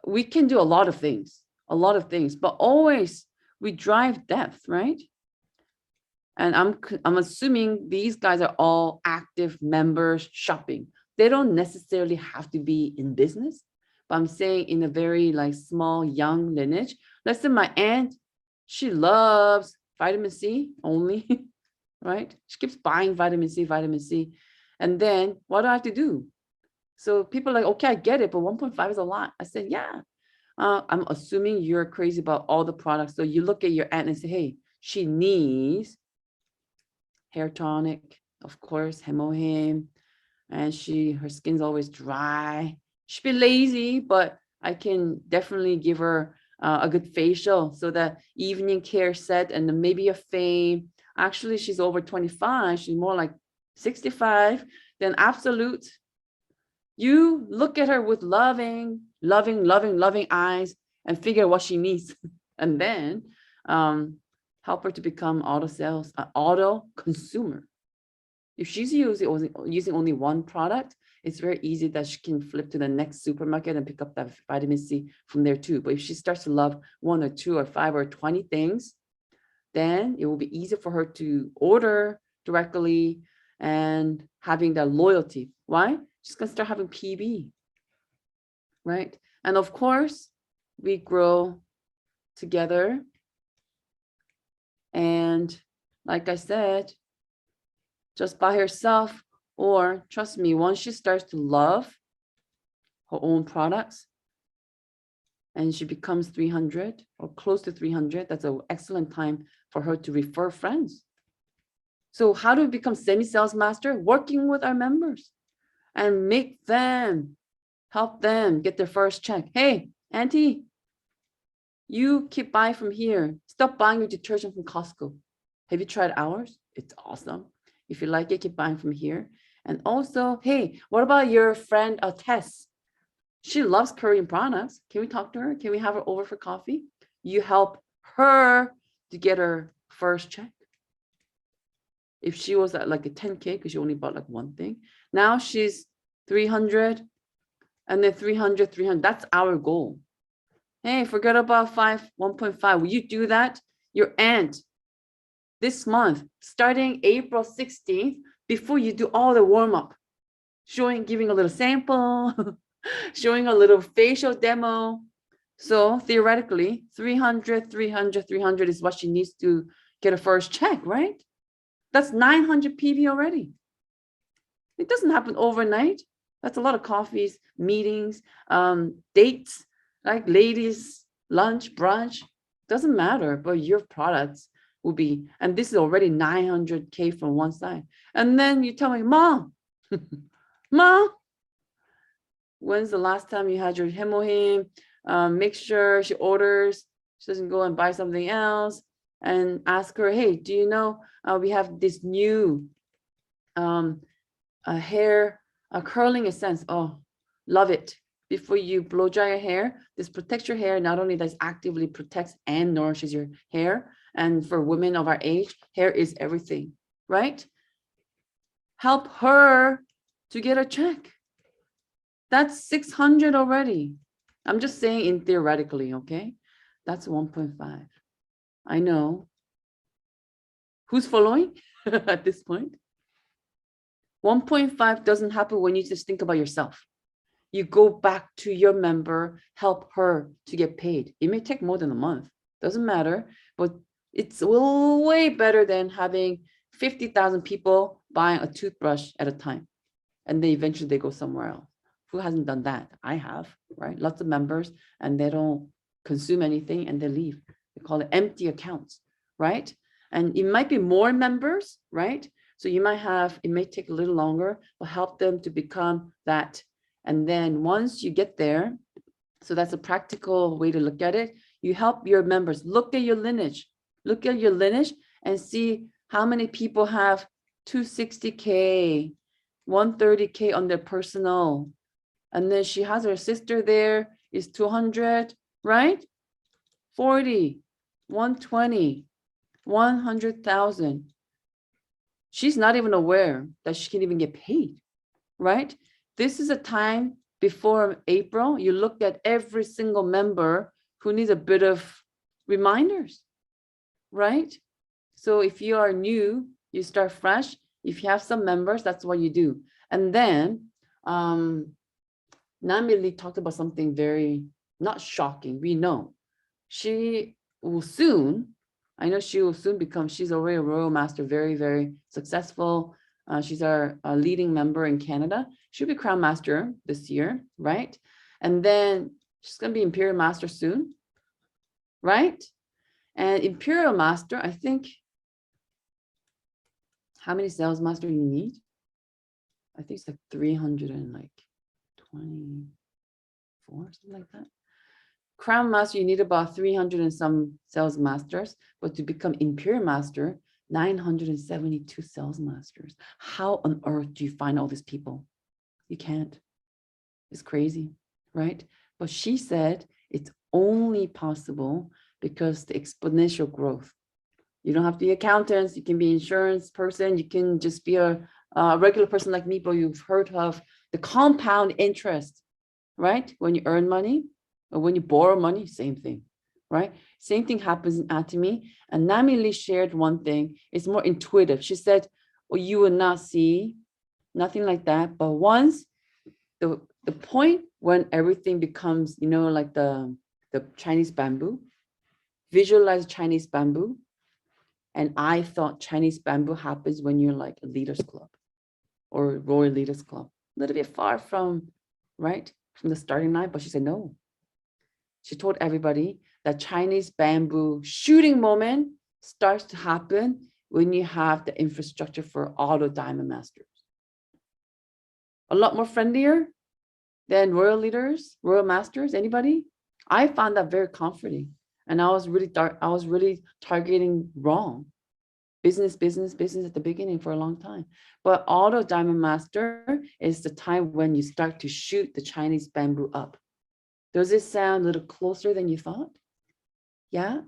we can do a lot of things, but always we drive depth, right? And I'm assuming these guys are all active members shopping. They don't necessarily have to be in business, but I'm saying in a very like small, young lineage. Let's say my aunt, she loves vitamin C only, right? She keeps buying vitamin C. And then what do I have to do? So people are like, okay, I get it, but 1.5 is a lot. I said, yeah. I'm assuming you're crazy about all the products. So you look at your aunt and say, hey, she needs hair tonic, of course, Hemohim, and her skin's always dry. She'd be lazy, but I can definitely give her a good facial. So that evening care set and then maybe a fame. Actually, she's over 25. She's more like 65. Then absolute. You look at her with loving eyes and figure what she needs, and then help her to become auto consumer. If she's using only one product, it's very easy that she can flip to the next supermarket and pick up that vitamin C from there too. But if she starts to love 1 or 2 or 5 or 20 things, then it will be easy for her to order directly and having that loyalty. Why? She's gonna start having PB, right? And of course, we grow together. And like I said, just by herself, or trust me, once she starts to love her own products and she becomes 300 or close to 300, that's an excellent time for her to refer friends. So how do we become semi-sales master? Working with our members and help them get their first check. Hey, auntie, you keep buying from here. Stop buying your detergent from Costco. Have you tried ours? It's awesome. If you like it, keep buying from here. And also, hey, what about your friend Tess? She loves Korean products. Can we talk to her? Can we have her over for coffee? You help her to get her first check. If she was at like a 10K because she only bought like one thing, now she's 300 and then 300. That's our goal. Hey, forget about 1.5. Will you do that? Your aunt this month, starting April 16th, before you do all the warm-up, giving a little sample, showing a little facial demo. So theoretically, 300 is what she needs to get a first check, right? That's 900 PV already. It doesn't happen overnight. That's a lot of coffees, meetings, dates, like ladies, lunch, brunch, doesn't matter, but your products will be, and this is already 900K from one side. And then you tell me, Mom, Mom, when's the last time you had your Hemohim? Make sure she orders, she doesn't go and buy something else, and ask her, hey, do you know we have this new hair curling essence? Oh, love it. Before you blow dry your hair, this protects your hair. Not only does actively protects and nourishes your hair, and for women of our age, hair is everything, right? Help her to get a check. That's 600 already. I'm just saying in theoretically, okay? That's 1.5. I know. Who's following at this point? 1.5 doesn't happen when you just think about yourself. You go back to your member, help her to get paid. It may take more than a month, doesn't matter, but it's way better than having 50,000 people buying a toothbrush at a time. And then eventually they go somewhere else. Who hasn't done that? I have, right? Lots of members, and they don't consume anything and they leave. They call it empty accounts, right? And it might be more members, right? So you might have, it may take a little longer, but help them to become that. And then once you get there, so that's a practical way to look at it. You help your members, look at your lineage, and see how many people have 260K, 130K on their personal. And then she has her sister there is 200, right? 40, 120, 100,000. She's not even aware that she can even get paid, right? This is a time before April. You look at every single member who needs a bit of reminders, right? So if you are new, you start fresh. If you have some members, that's what you do. And then Namili talked about something very not shocking. We know she will soon, I know she will soon become, she's already a Royal Master, very, very successful. She's our leading member in Canada. She'll be Crown Master this year, right? And then she's going to be Imperial Master soon, right? And Imperial Master, I think, how many Sales Master you need? I think it's like 324, something like that. Crown Master, you need about 300 and some Sales Masters, but to become Imperial Master, 972 Sales Masters. How on earth do you find all these people? You can't. It's crazy, right? But she said it's only possible because the exponential growth. You don't have to be accountants. You can be insurance person. You can just be a regular person like me, but you've heard of the compound interest, right? When you earn money or when you borrow money, same thing, right? Same thing happens in Atomy. And Namili shared one thing. It's more intuitive. She said, well, you will not see nothing like that. But once the point when everything becomes, you know, like the Chinese bamboo, visualize Chinese bamboo. And I thought Chinese bamboo happens when you're like a leaders club or Royal Leaders Club, a little bit far from, right, from the starting line. But she said, no. She told everybody that Chinese bamboo shooting moment starts to happen when you have the infrastructure for auto diamond masters. A lot more friendlier than royal leaders, royal masters, anybody? I found that very comforting. And I was really targeting wrong. Business at the beginning for a long time. But auto diamond master is the time when you start to shoot the Chinese bamboo up. Does it sound a little closer than you thought? Yeah.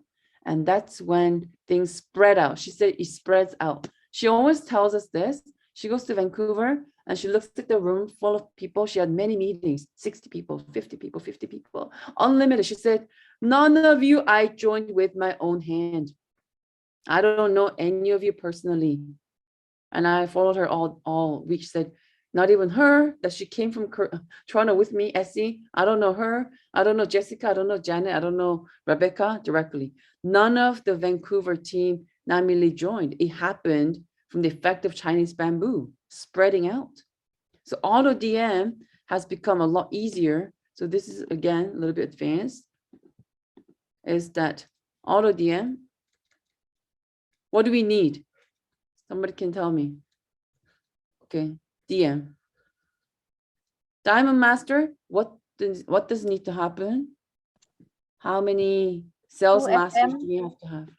And that's when things spread out. She said it spreads out. She always tells us this. She goes to Vancouver and she looks at the room full of people. She had many meetings, 60 people, 50 people, 50 people, unlimited. She said, none of you I joined with my own hand. I don't know any of you personally. And I followed her all week. She said, not even her, that she came from Toronto with me, Essie. I don't know her. I don't know Jessica. I don't know Janet. I don't know Rebecca directly. None of the Vancouver team Namili joined. It happened from the effect of Chinese bamboo spreading out. So auto DM has become a lot easier. So this is, again, a little bit advanced, is that auto DM, what do we need? Somebody can tell me. Okay, DM. Diamond Master, what does need to happen? How many sales 2 masters SM. do we have to have?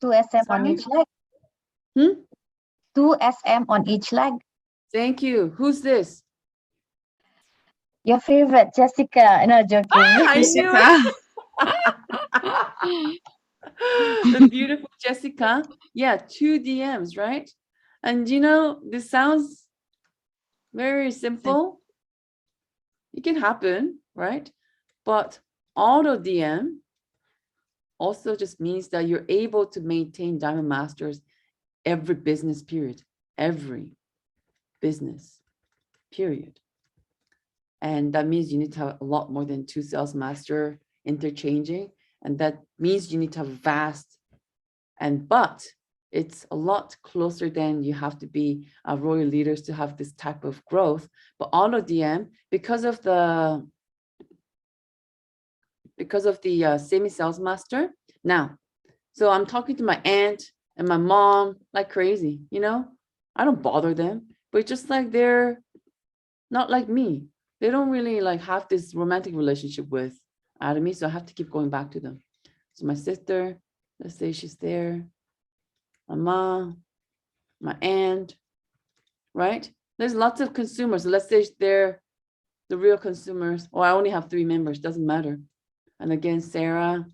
2 SM on Sorry? each leg. Hmm? 2 SM on each leg. Thank you. Who's this? Your favorite, Jessica. No, joking. I knew it. Jessica. The beautiful Jessica. Yeah, 2 DMs, right? And you know, this sounds very simple. It can happen, right? But auto DM also just means that you're able to maintain Diamond Masters every business period, every business period. And that means you need to have a lot more than 2 sales master interchanging. And that means you need to have vast, but it's a lot closer than you have to be royal leaders to have this type of growth. But auto DM, because of the semi-sales master. Now, so I'm talking to my aunt and my mom like crazy, you know, I don't bother them, but it's just like they're not like me. They don't really like have this romantic relationship with Atomy, so I have to keep going back to them. So my sister, let's say she's there, my mom, my aunt, right? There's lots of consumers. Let's say they're the real consumers. Or I only have 3 members, doesn't matter. And again, Sarah,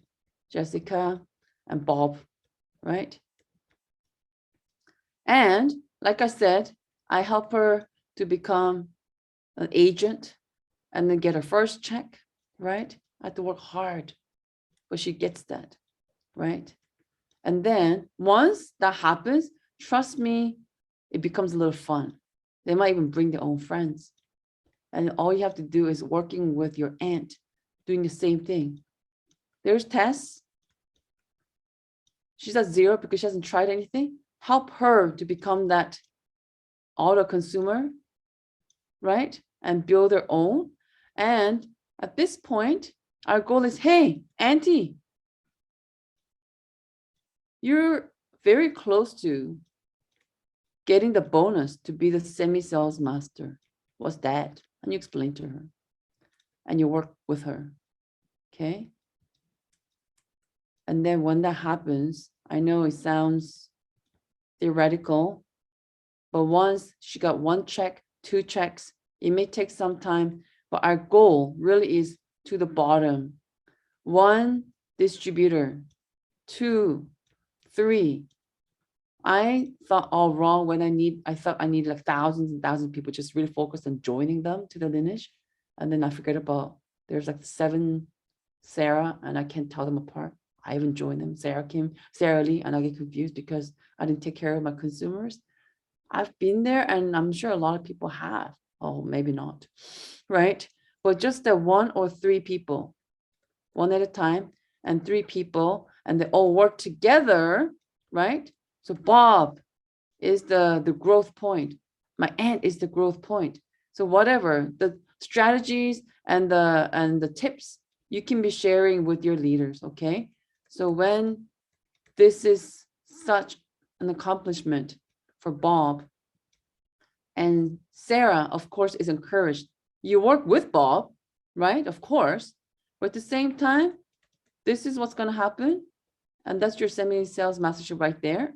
Jessica, and Bob, right? And like I said, I help her to become an agent and then get her first check, right? I have to work hard, but she gets that, right? And then once that happens, trust me, it becomes a little fun. They might even bring their own friends. And all you have to do is working with your aunt, doing the same thing. There's Tess. She's at 0 because she hasn't tried anything. Help her to become that auto consumer, right? And build their own. And at this point, our goal is, hey, Auntie, you're very close to getting the bonus to be the semi-sales master. What's that? And you explain to her and you work with her, okay? And then when that happens, I know it sounds theoretical, but once she got 1 check, 2 checks, it may take some time, but our goal really is to the bottom. 1 distributor, 2, 3. I thought all wrong when I thought I needed like thousands and thousands of people just really focused on joining them to the lineage. And then I forget about, there's like 7 Sarah, and I can't tell them apart. I haven't joined them. Sarah Kim, Sarah Lee, and I get confused because I didn't take care of my consumers. I've been there, and I'm sure a lot of people have. Oh, maybe not, right? But just the 1 or 3 people, 1 at a time, and 3 people, and they all work together, right? So Bob is the growth point. My aunt is the growth point. So whatever the strategies and the tips you can be sharing with your leaders, okay? So when this is such an accomplishment for Bob, and Sarah, of course, is encouraged. You work with Bob, right? Of course. But at the same time, this is what's going to happen. And that's your semi-sales mastership right there.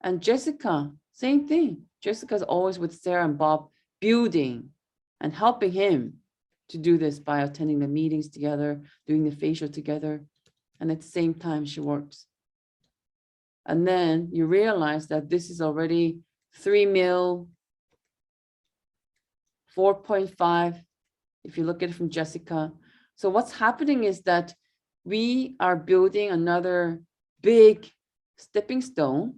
And Jessica, same thing. Jessica's always with Sarah and Bob, building and helping him to do this by attending the meetings together, doing the facial together. And at the same time, she works. And then you realize that this is already 3 mil, 4.5, if you look at it from Jessica. So what's happening is that we are building another big stepping stone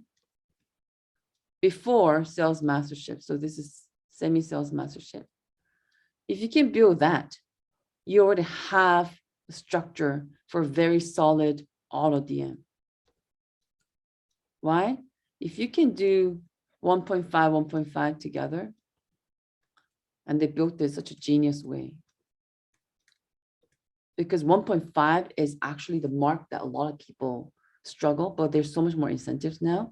before sales mastership. So this is semi-sales mastership. If you can build that, you already have a structure for a very solid auto DM. Why? If you can do 1.5 together, and they built this such a genius way, because 1.5 is actually the mark that a lot of people struggle, but there's so much more incentives now.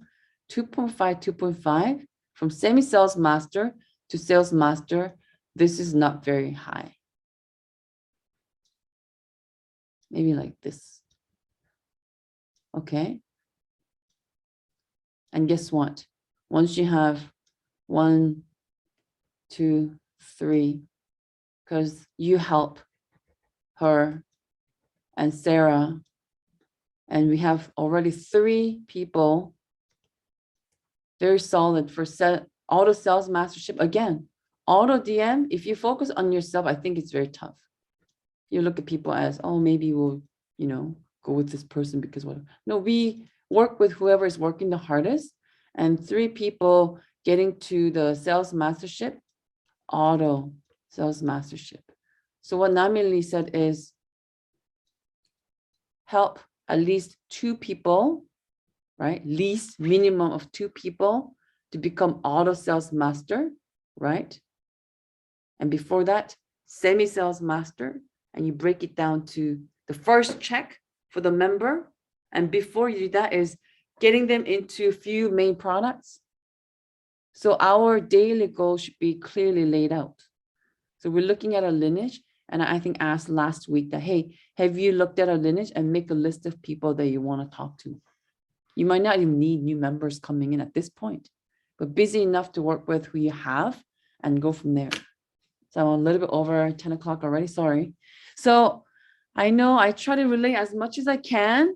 2.5 from semi-sales master to sales master, this is not very high. Maybe like this. Okay. And guess what? Once you have 1, 2, 3, because you help her and Sarah, and we have already 3 people very solid for auto sales mastership. Again, auto DM, if you focus on yourself, I think it's very tough. You look at people as, oh, maybe we'll, go with this person because what? No, we work with whoever is working the hardest, and 3 people getting to the sales mastership, auto sales mastership. So what Namili said is help at least 2 people, right? Least minimum of 2 people to become auto sales master, right? And before that, semi-sales master, and you break it down to the first check for the member. And before you do that is getting them into a few main products. So our daily goal should be clearly laid out. So we're looking at a lineage, and I think I asked last week that, hey, have you looked at a lineage and make a list of people that you want to talk to? You might not even need new members coming in at this point, but busy enough to work with who you have and go from there. So I'm a little bit over 10 o'clock already, sorry. So I know I try to relate as much as I can,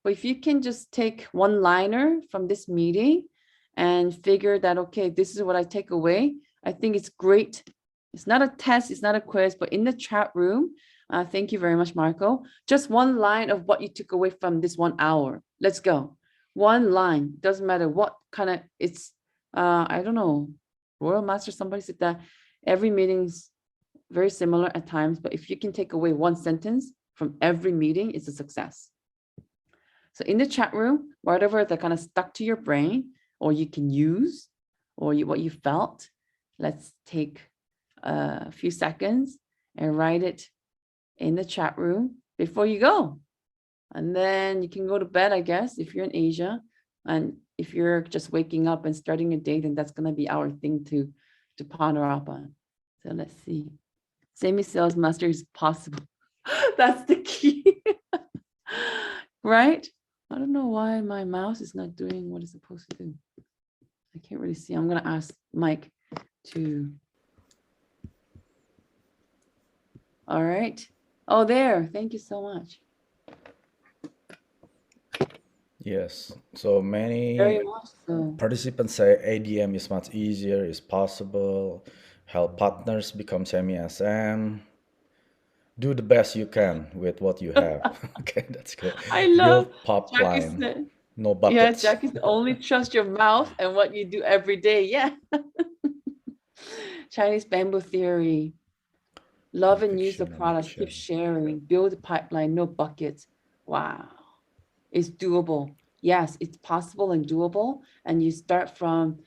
but if you can just take one liner from this meeting and figure that, okay, this is what I take away, I think it's great. It's not a test, it's not a quiz, but in the chat room, thank you very much, Marco. Just one line of what you took away from this 1 hour. Let's go. One line, doesn't matter what kind of, it's, I don't know, Royal Master, somebody said that every meeting's very similar at times, but if you can take away one sentence from every meeting, it's a success. So in the chat room, whatever that kind of stuck to your brain, or you can use, or what you felt, let's take a few seconds and write it in the chat room before you go. And then you can go to bed, I guess, if you're in Asia. And if you're just waking up and starting a day, then that's going to be our thing to ponder up on. So let's see. Semi-sales master is possible. That's the key. Right? I don't know why my mouse is not doing what it's supposed to do. I can't really see. I'm going to ask Mike to. All right. Oh, there. Thank you so much. Yes. So many Very much so. participants say ADM is much easier, is possible. Help partners become semi-SM. Do the best you can with what you have. Okay, that's good. I love Build pop Jackie line, said. no Yeah, buckets. Jackie's only trust your mouth and what you do every day. Yeah. Chinese bamboo theory. Love and use the Conviction and products. Keep action. sharing. Build a pipeline. No buckets. Wow. It's doable. Yes, it's possible and doable. And you start from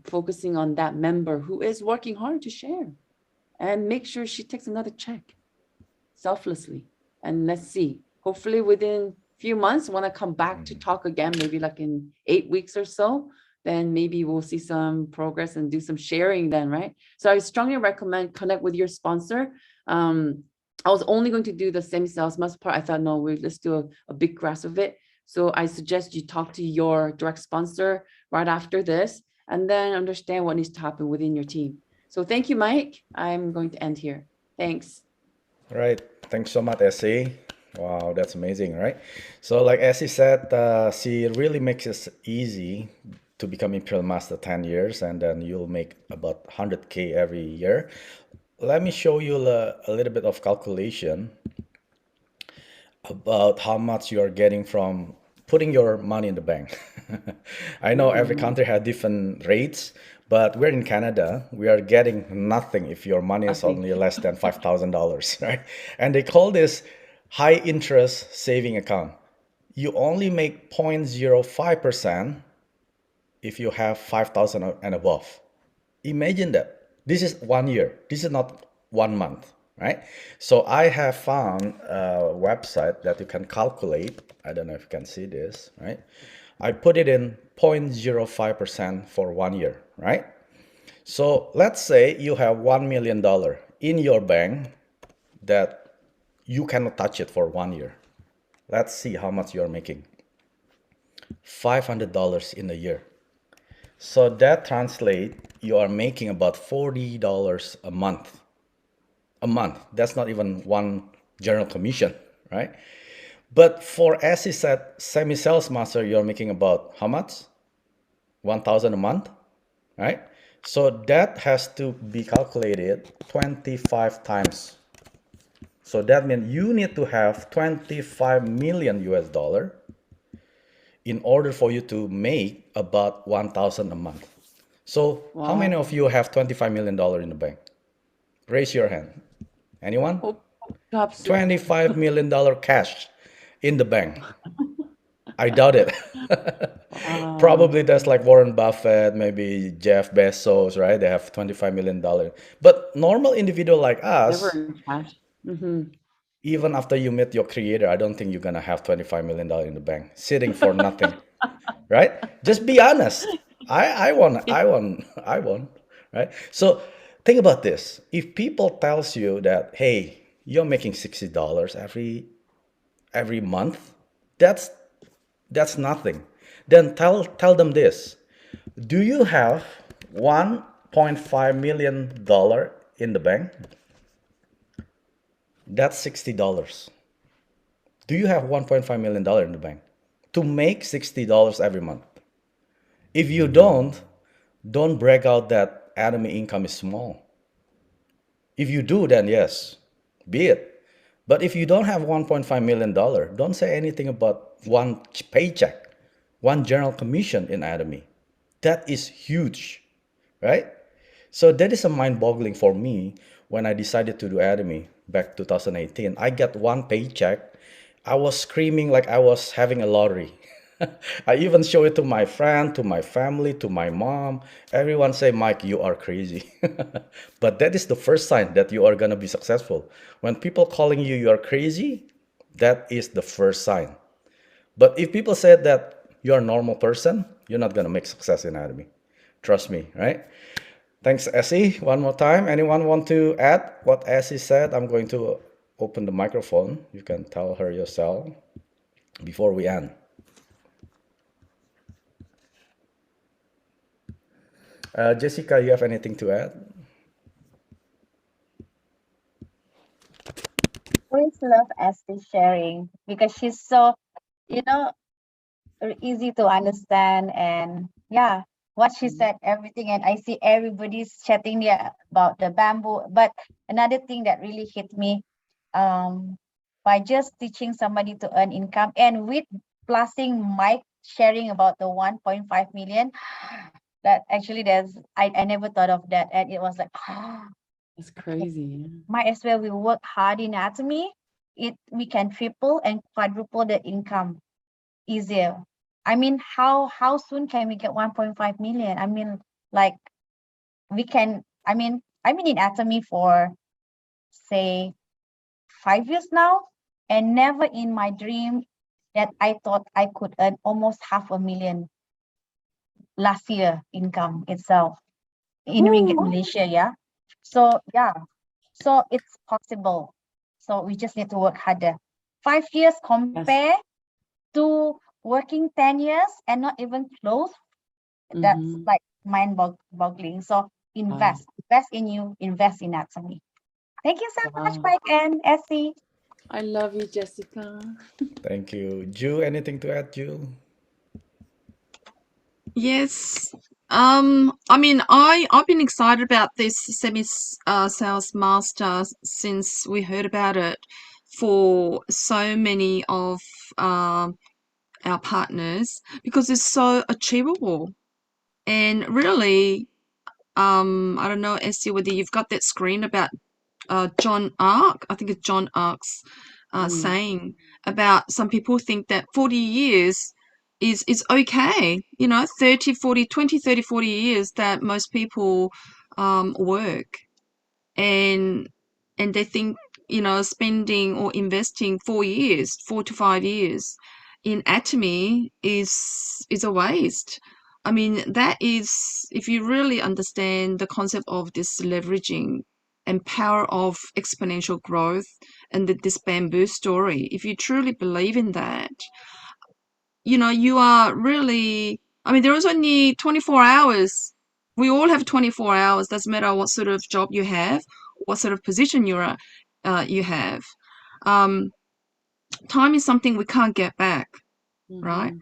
focusing on that member who is working hard to share, and make sure she takes another check selflessly. And let's see, hopefully within a few months, when I come back to talk again, maybe like in 8 weeks or so, then maybe we'll see some progress and do some sharing then, right? So I strongly recommend connect with your sponsor. I was only going to do the semi-sales master part. I thought, no, let's do a big grasp of it. So I suggest you talk to your direct sponsor right after this, and then understand what needs to happen within your team. So thank you, Mike. I'm going to end here. Thanks. All right. Thanks so much, Essie. Wow, that's amazing, right? So like Essie said, she really makes it easy to become Imperial Master 10 years, and then you'll make about 100K every year. Let me show you a little bit of calculation about how much you are getting from putting your money in the bank. I know every country has different rates, but we're in Canada. We are getting nothing if your money is Nothing. only less than $5,000, right? And they call this high interest saving account. You only make 0.05% if you have 5,000 and above. Imagine that. This is 1 year. This is not 1 month, right? So I have found a website that you can calculate. I don't know if you can see this, right? I put it in 0.05% for 1 year, right? So let's say you have $1 million in your bank that you cannot touch it for 1 year. Let's see how much you're making. $500 in a year. So that translates, you are making about $40 a month. A month. That's not even one general commission, right? But for Essie said, semi-sales master, you're making about how much? 1,000 a month, right? So that has to be calculated 25 times. So that means you need to have 25 million US dollar in order for you to make about 1,000 a month. So how many of you have $25 million in the bank? Raise your hand. Anyone? $25 million cash in the bank. I doubt it. Probably that's like Warren Buffett, maybe Jeff Bezos, right? They have $25 million. But normal individual like us, Never in cash. even after you meet your creator, I don't think you're gonna have $25 million in the bank sitting for nothing, right? Just be honest. I won, I won, right? So think about this. If people tells you that, hey, you're making $60 every month, that's nothing. Then tell them this. Do you have $1.5 million in the bank? That's $60. Do you have $1.5 million in the bank to make $60 every month? If you don't brag out that Atomy income is small. If you do, then yes, be it. But if you don't have $1.5 million, don't say anything about one paycheck, one general commission in Atomy. That is huge, right? So that is a mind-boggling for me when I decided to do Atomy back 2018. I got one paycheck. I was screaming like I was having a lottery. I even show it to my friend, to my family, to my mom. Everyone say, Mike, you are crazy. But that is the first sign that you are gonna be successful. When people calling you are crazy, that is the first sign. But if people said that you're a normal person, you're not gonna make success in Atomy. Trust me, right? Thanks, Essie. One more time. Anyone want to add what Essie said? I'm going to open the microphone. You can tell her yourself before we end. Jessica, you have anything to add? Always love Essie sharing because she's so, you know, easy to understand. And yeah, what she said, everything. And I see everybody's chatting there about the bamboo. But another thing that really hit me, by just teaching somebody to earn income and with plusing Mike sharing about the 1.5 million, that actually I never thought of that. And it was like, That's crazy. might as well we work hard in Atomy. We can triple and quadruple the income easier. I mean, how soon can we get 1.5 million? I mean, like we can. I've been in Atomy for say 5 years now, and never in my dream that I thought I could earn almost 500,000 last year income itself in Ringgit Malaysia. Yeah. So yeah, so it's possible. So we just need to work harder. 5 years compare to working 10 years and not even close. That's like mind-boggling. So invest in you, invest in Atomy. Thank you so much, Mike and Essie. I love you, Jessica. Thank you. Ju, anything to add, Ju? Yes. I mean, I've been excited about this sales master since we heard about it for so many of our partners because it's so achievable. And really, I don't know, Essie, whether you've got that screen about John Ark. I think it's John Ark's saying about some people think that 40 years is okay. 30, 40, 20, 30, 40 years that most people work. And they think, spending or investing 4 to 5 years in Atomy is a waste. I mean, that is, if you really understand the concept of this leveraging and power of exponential growth and this bamboo story, if you truly believe in that, you are really, I mean, there is only 24 hours. We all have 24 hours. Doesn't matter what sort of job you have, what sort of position you have. Time is something we can't get back, right?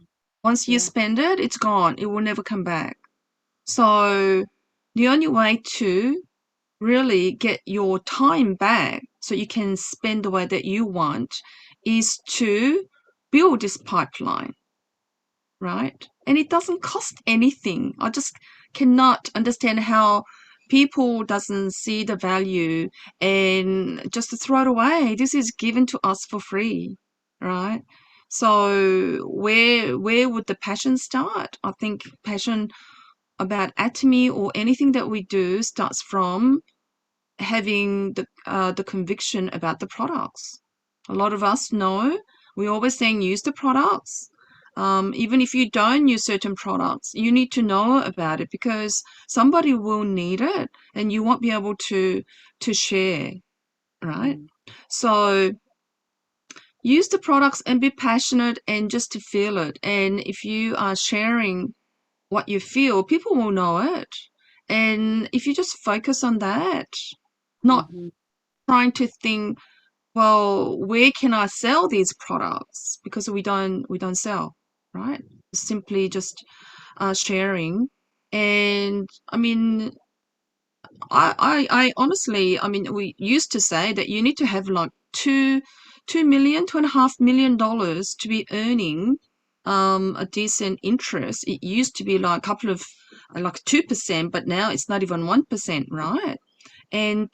Once you spend it, it's gone. It will never come back. So the only way to really get your time back so you can spend the way that you want is to build this pipeline, right? And it doesn't cost anything. I just cannot understand how people doesn't see the value and just to throw it away. This is given to us for free, right? So where would the passion start? I think passion about Atomy or anything that we do starts from having the conviction about the products. A lot of us know, we're always saying use the products, Even if you don't use certain products, you need to know about it because somebody will need it and you won't be able to share, right? So use the products and be passionate and just to feel it. And if you are sharing what you feel, people will know it. And if you just focus on that, not trying to think, well, where can I sell these products? Because we don't sell, right? Simply just sharing. And I mean, I honestly, I mean, we used to say that you need to have like $2 million, $2.5 million to be earning a decent interest. It used to be like a couple of like 2%, but now it's not even 1%, right? And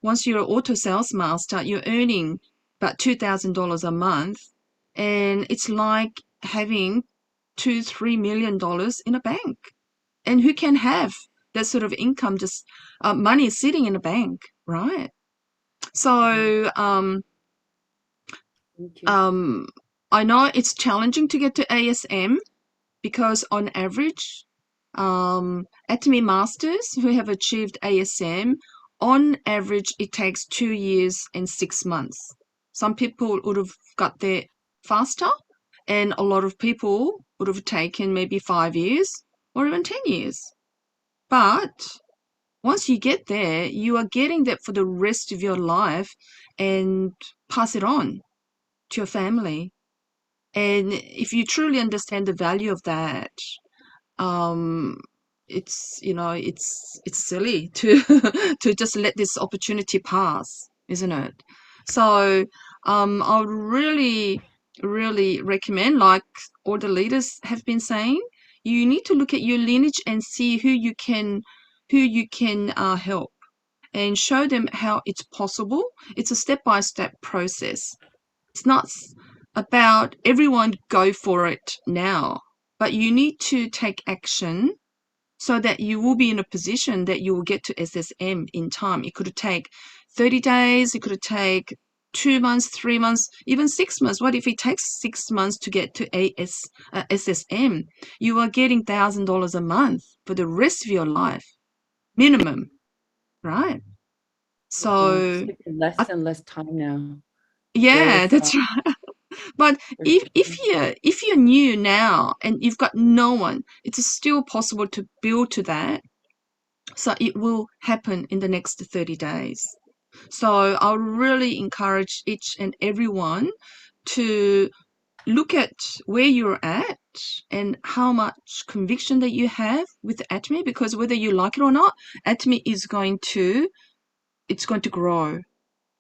once you're an auto sales master, you're earning about $2,000 a month, and it's like having $2-3 million in a bank. And who can have that sort of income, just money sitting in a bank, right? So I know it's challenging to get to ASM because on average, Atomy masters who have achieved ASM, on average, it takes 2 years and 6 months. Some people would have got there faster, and a lot of people would have taken maybe 5 years or even 10 years. But once you get there, you are getting that for the rest of your life and pass it on to your family. And if you truly understand the value of that, it's it's silly to to just let this opportunity pass, isn't it? So I would really recommend, like all the leaders have been saying, you need to look at your lineage and see who you can help and show them how it's possible. It's a step-by-step process. It's not about everyone go for it now, but you need to take action so that you will be in a position that you will get to SSM in time. It could take 30 days, it could take 2 months, 3 months, even 6 months. What if it takes 6 months to get to SSM? You are getting $1,000 a month for the rest of your life, minimum, right? So less and less time now. yeah, that's right. But if you're new now and you've got no one, it's still possible to build to that. So it will happen in the next 30 days. So I'll really encourage each and everyone to look at where you're at and how much conviction that you have with Atomy, because whether you like it or not, Atomy is going to grow.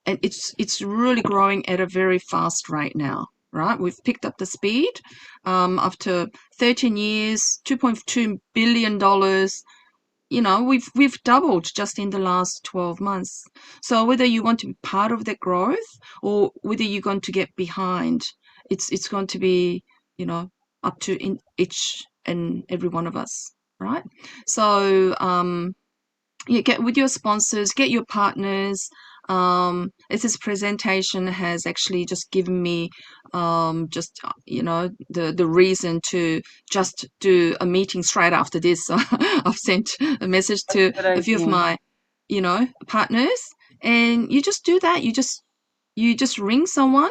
And it's really growing at a very fast rate now, right? We've picked up the speed after 13 years, $2.2 billion. You know, we've doubled just in the last 12 months. So whether you want to be part of that growth or whether you're going to get behind, it's going to be, you know, up to each and every one of us, right? So yeah, get with your sponsors, get your partners. This presentation has actually just given me just the reason to just do a meeting straight after this. So I've sent a message to a few of my partners, and you just do that. You just ring someone,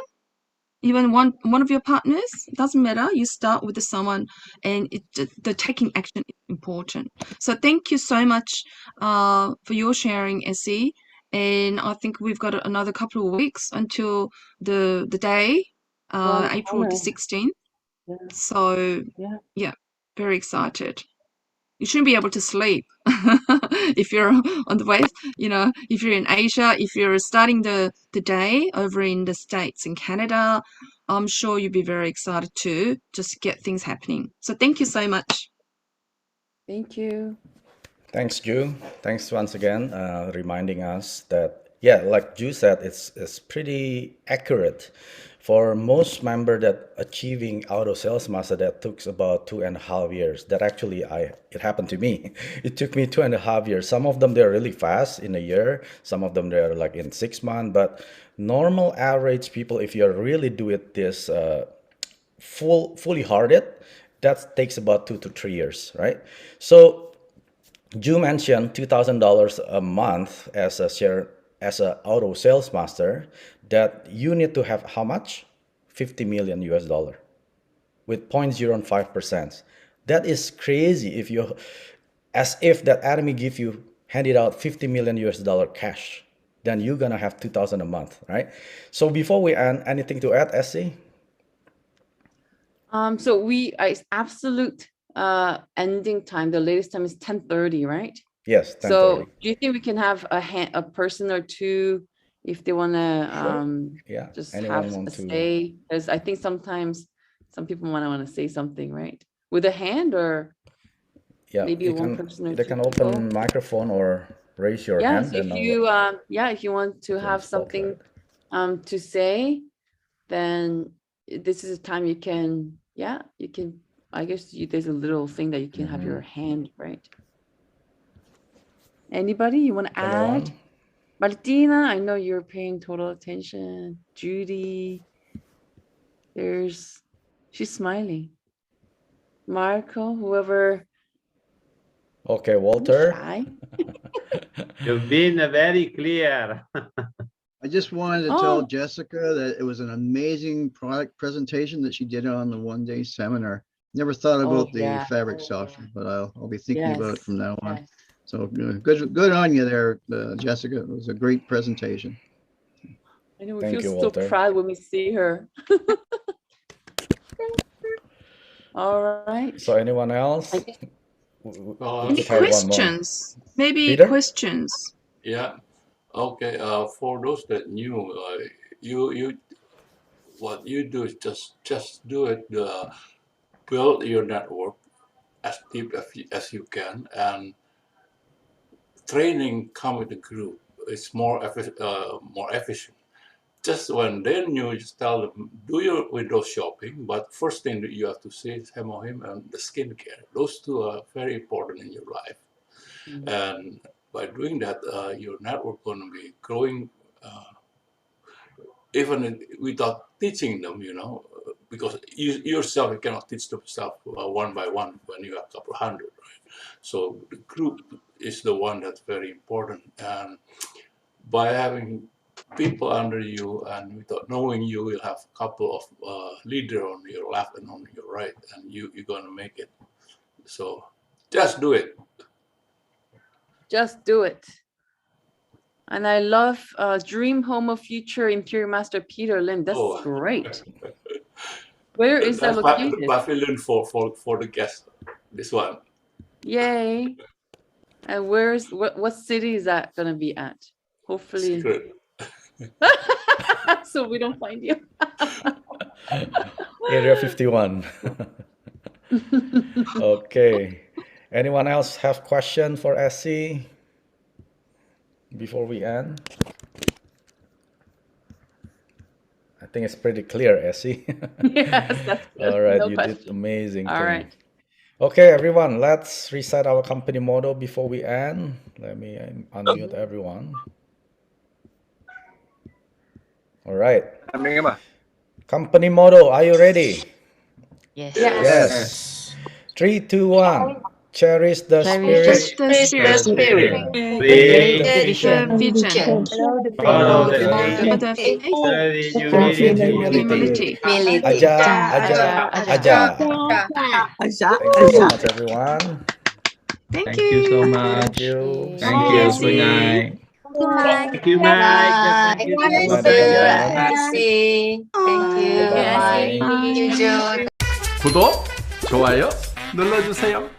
even one of your partners, doesn't matter. You start with someone, and the taking action is important. So thank you so much for your sharing, Essie. And I think we've got another couple of weeks until the day, April the 16th. Yeah. So yeah, very excited. You shouldn't be able to sleep if you're on the way, if you're in Asia, if you're starting the day over in the States and Canada, I'm sure you'll be very excited to just get things happening. So thank you so much. Thank you. Thanks, Ju. Thanks once again, reminding us that, yeah, like Ju said, it's pretty accurate. For most member that achieving auto sales master, that took about 2.5 years. That actually, it happened to me. It took me 2.5 years. Some of them, they're really fast in a year. Some of them, they're like in 6 months. But normal average people, if you're really doing this fully hard it, that takes about 2 to 3 years, right? So you mentioned $2,000 a month as a auto sales master, that you need to have how much? 50 million US dollar with 0.05%. That is crazy. If you, as if that Atomy give you handed out 50 million US dollar cash, then you're gonna have 2,000 a month, right? So before we end, anything to add, Essie? So absolute ending time, the latest time is 10:30, right? Yes, 10:30. So do you think we can have a person or two if they want to Yeah. just Anyone have want a to? say? Because I think sometimes some people want to say something, right? With a hand or Yeah, maybe you one can. person or They two can people. open microphone or raise your Yes, hand. if And you if you want to in have something spotlight. to say, then this is a time you can, you can, I guess there's a little thing that you can have your hand, right? Anybody you want to add? Anyone? Martina, I know you're paying total attention. Judy, she's smiling. Marco, whoever. Okay, Walter. Shy. You've been very clear. I just wanted to tell Jessica that it was an amazing product presentation that she did on the one-day seminar. Never thought about the fabric software, but I'll be thinking about it from now on. So good on you there, Jessica. It was a great presentation. I know we Thank feel you, so Walter. proud when we see her. All right. So anyone else? Any questions? Maybe Peter? questions. Yeah. Okay. For those that knew, what you do is just do it. Build your network as deep as you can, and training come with the group. It's more efficient. Just when they're new, just tell them, do your window shopping, but first thing that you have to see is him and the skincare. Those two are very important in your life. And by doing that, your network going to be growing, even without teaching them, because you yourself, you cannot teach themselves one by one when you have a couple hundred, right? So the group is the one that's very important. And by having people under you and without knowing you will have a couple of leader on your left and on your right, and you're going to make it. So just do it. Just do it. And I love Dream Home of Future Interior Master Peter Lim. That's great. Where is that located? Pavilion for the guests. This one. Yay. And what city is that gonna be at? Hopefully. Secret. So we don't find you. Area 51. Okay. Anyone else have question for Essie before we end? I think it's pretty clear, Essie. Yes, that's good. All right, No you question. did amazing. All right. Okay, everyone, let's reset our company motto before we end. Let me unmute everyone. All right. Company motto, are you ready? Yes. Yes. 3, 2, 1. Cherish the Cherish spirit. Create the vision. vision. Follow Follow the the faith. Study Humility. Aja, aja, aja. Thank you so much, everyone. Thank Thank you so you. much. Thank you. Thank you. Good night. Thank you, Mike. Thank you, Good night, everyone. Thank you. Bye-bye. Thank you, Joe. 구독, 좋아요 눌러주세요.